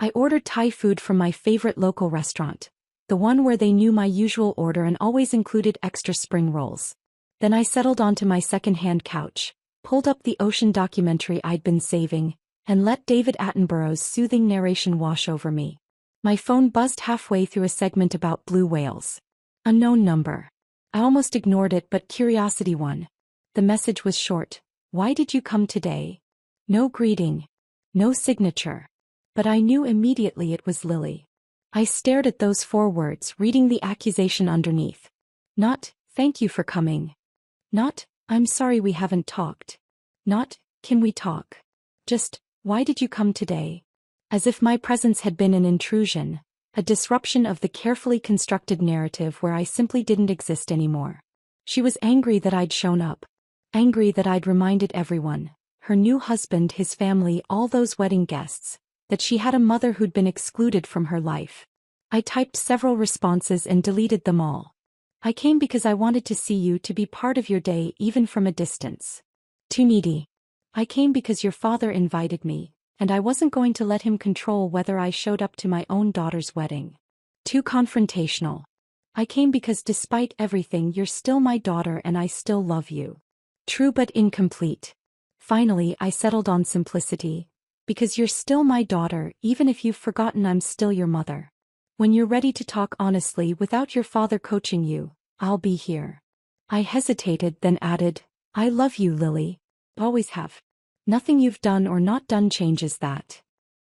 I ordered Thai food from my favorite local restaurant, the one where they knew my usual order and always included extra spring rolls. Then I settled onto my second-hand couch, pulled up the ocean documentary I'd been saving, and let David Attenborough's soothing narration wash over me. My phone buzzed halfway through a segment about blue whales. Unknown number. I almost ignored it, but curiosity won. The message was short. Why did you come today? No greeting. No signature. But I knew immediately it was Lily. I stared at those 4 words, reading the accusation underneath. Not, thank you for coming. Not, I'm sorry we haven't talked. Not, can we talk? Just, why did you come today? As if my presence had been an intrusion, a disruption of the carefully constructed narrative where I simply didn't exist anymore. She was angry that I'd shown up. Angry that I'd reminded everyone, her new husband, his family, all those wedding guests, that she had a mother who'd been excluded from her life. I typed several responses and deleted them all. I came because I wanted to see you, to be part of your day even from a distance. Too needy. I came because your father invited me, and I wasn't going to let him control whether I showed up to my own daughter's wedding. Too confrontational. I came because despite everything you're still my daughter and I still love you. True but incomplete. Finally I settled on simplicity. Because you're still my daughter even if you've forgotten I'm still your mother. When you're ready to talk honestly without your father coaching you, I'll be here. I hesitated, then added, I love you, Lily. Always have. Nothing you've done or not done changes that.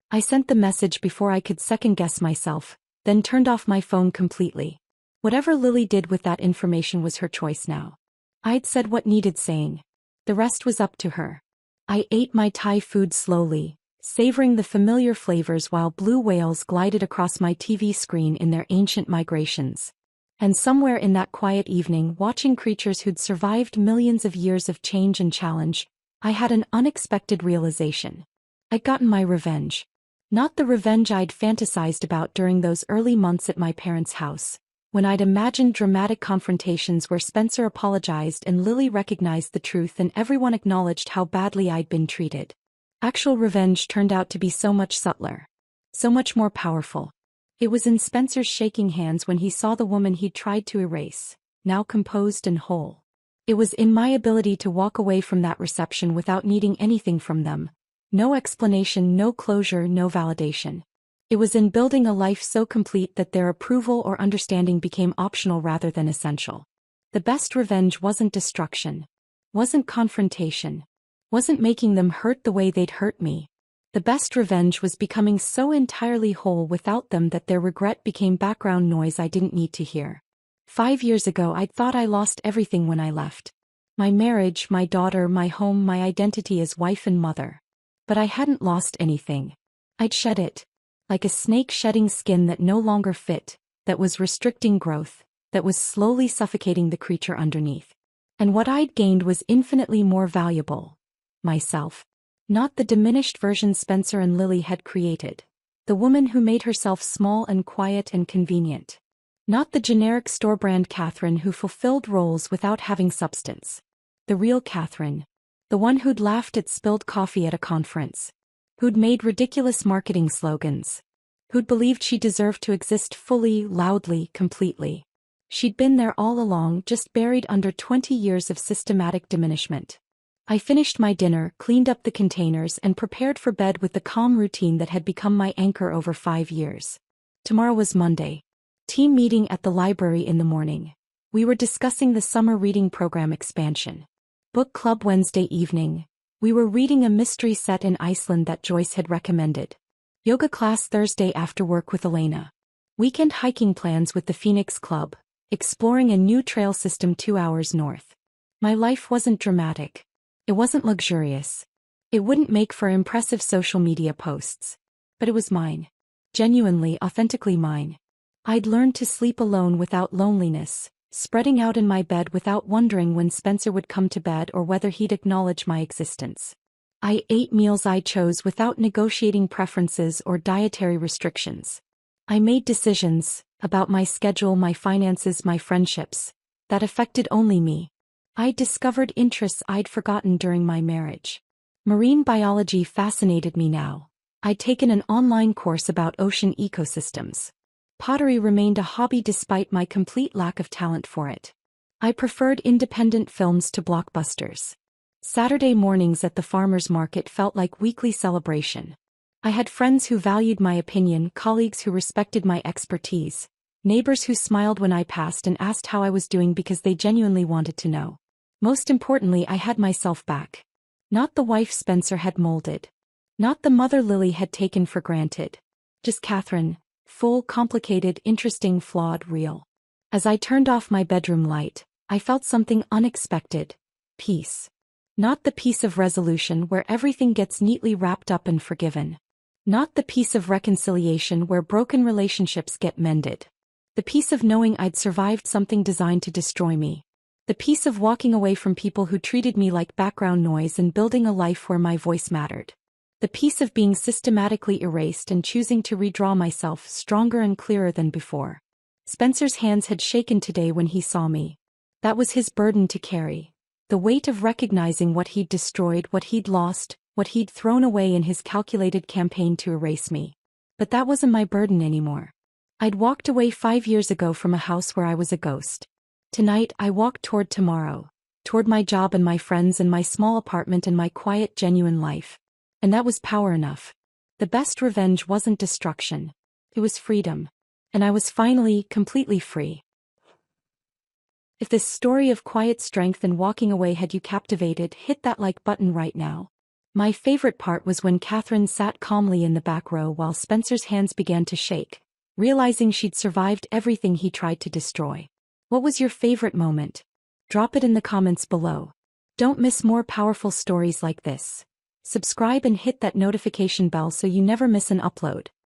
I sent the message before I could second-guess myself, then turned off my phone completely. Whatever Lily did with that information was her choice now. I'd said what needed saying. The rest was up to her. I ate my Thai food slowly, savoring the familiar flavors while blue whales glided across my TV screen in their ancient migrations. And somewhere in that quiet evening, watching creatures who'd survived millions of years of change and challenge, I had an unexpected realization. I'd gotten my revenge. Not the revenge I'd fantasized about during those early months at my parents' house, when I'd imagined dramatic confrontations where Spencer apologized and Lily recognized the truth and everyone acknowledged how badly I'd been treated. Actual revenge turned out to be so much subtler. So much more powerful. It was in Spencer's shaking hands when he saw the woman he'd tried to erase, now composed and whole. It was in my ability to walk away from that reception without needing anything from them. No explanation, no closure, no validation. It was in building a life so complete that their approval or understanding became optional rather than essential. The best revenge wasn't destruction. Wasn't confrontation. Wasn't making them hurt the way they'd hurt me. The best revenge was becoming so entirely whole without them that their regret became background noise I didn't need to hear. 5 years ago I'd thought I lost everything when I left. My marriage, my daughter, my home, my identity as wife and mother. But I hadn't lost anything. I'd shed it. Like a snake shedding skin that no longer fit, that was restricting growth, that was slowly suffocating the creature underneath. And what I'd gained was infinitely more valuable. Myself. Not the diminished version Spencer and Lily had created. The woman who made herself small and quiet and convenient. Not the generic store-brand Catherine who fulfilled roles without having substance. The real Catherine. The one who'd laughed at spilled coffee at a conference. Who'd made ridiculous marketing slogans. Who'd believed she deserved to exist fully, loudly, completely. She'd been there all along, just buried under 20 years of systematic diminishment. I finished my dinner, cleaned up the containers, and prepared for bed with the calm routine that had become my anchor over 5 years. Tomorrow was Monday. Team meeting at the library in the morning. We were discussing the summer reading program expansion. Book club Wednesday evening. We were reading a mystery set in Iceland that Joyce had recommended. Yoga class Thursday after work with Elena. Weekend hiking plans with the Phoenix Club, exploring a new trail system 2 hours north. My life wasn't dramatic. It wasn't luxurious. It wouldn't make for impressive social media posts. But it was mine. Genuinely, authentically mine. I'd learned to sleep alone without loneliness, spreading out in my bed without wondering when Spencer would come to bed or whether he'd acknowledge my existence. I ate meals I chose without negotiating preferences or dietary restrictions. I made decisions about my schedule, my finances, my friendships that affected only me. I discovered interests I'd forgotten during my marriage. Marine biology fascinated me now. I'd taken an online course about ocean ecosystems. Pottery remained a hobby despite my complete lack of talent for it. I preferred independent films to blockbusters. Saturday mornings at the farmer's market felt like weekly celebration. I had friends who valued my opinion, colleagues who respected my expertise, neighbors who smiled when I passed and asked how I was doing because they genuinely wanted to know. Most importantly, I had myself back. Not the wife Spencer had molded. Not the mother Lily had taken for granted. Just Catherine, full, complicated, interesting, flawed, real. As I turned off my bedroom light, I felt something unexpected. Peace. Not the peace of resolution where everything gets neatly wrapped up and forgiven. Not the peace of reconciliation where broken relationships get mended. The peace of knowing I'd survived something designed to destroy me. The peace of walking away from people who treated me like background noise and building a life where my voice mattered. The peace of being systematically erased and choosing to redraw myself stronger and clearer than before. Spencer's hands had shaken today when he saw me. That was his burden to carry. The weight of recognizing what he'd destroyed, what he'd lost, what he'd thrown away in his calculated campaign to erase me. But that wasn't my burden anymore. I'd walked away 5 years ago from a house where I was a ghost. Tonight I walked toward tomorrow, toward my job and my friends and my small apartment and my quiet, genuine life. And that was power enough. The best revenge wasn't destruction. It was freedom. And I was finally, completely free. If this story of quiet strength and walking away had you captivated, hit that like button right now. My favorite part was when Catherine sat calmly in the back row while Spencer's hands began to shake, realizing she'd survived everything he tried to destroy. What was your favorite moment? Drop it in the comments below. Don't miss more powerful stories like this. Subscribe and hit that notification bell so you never miss an upload.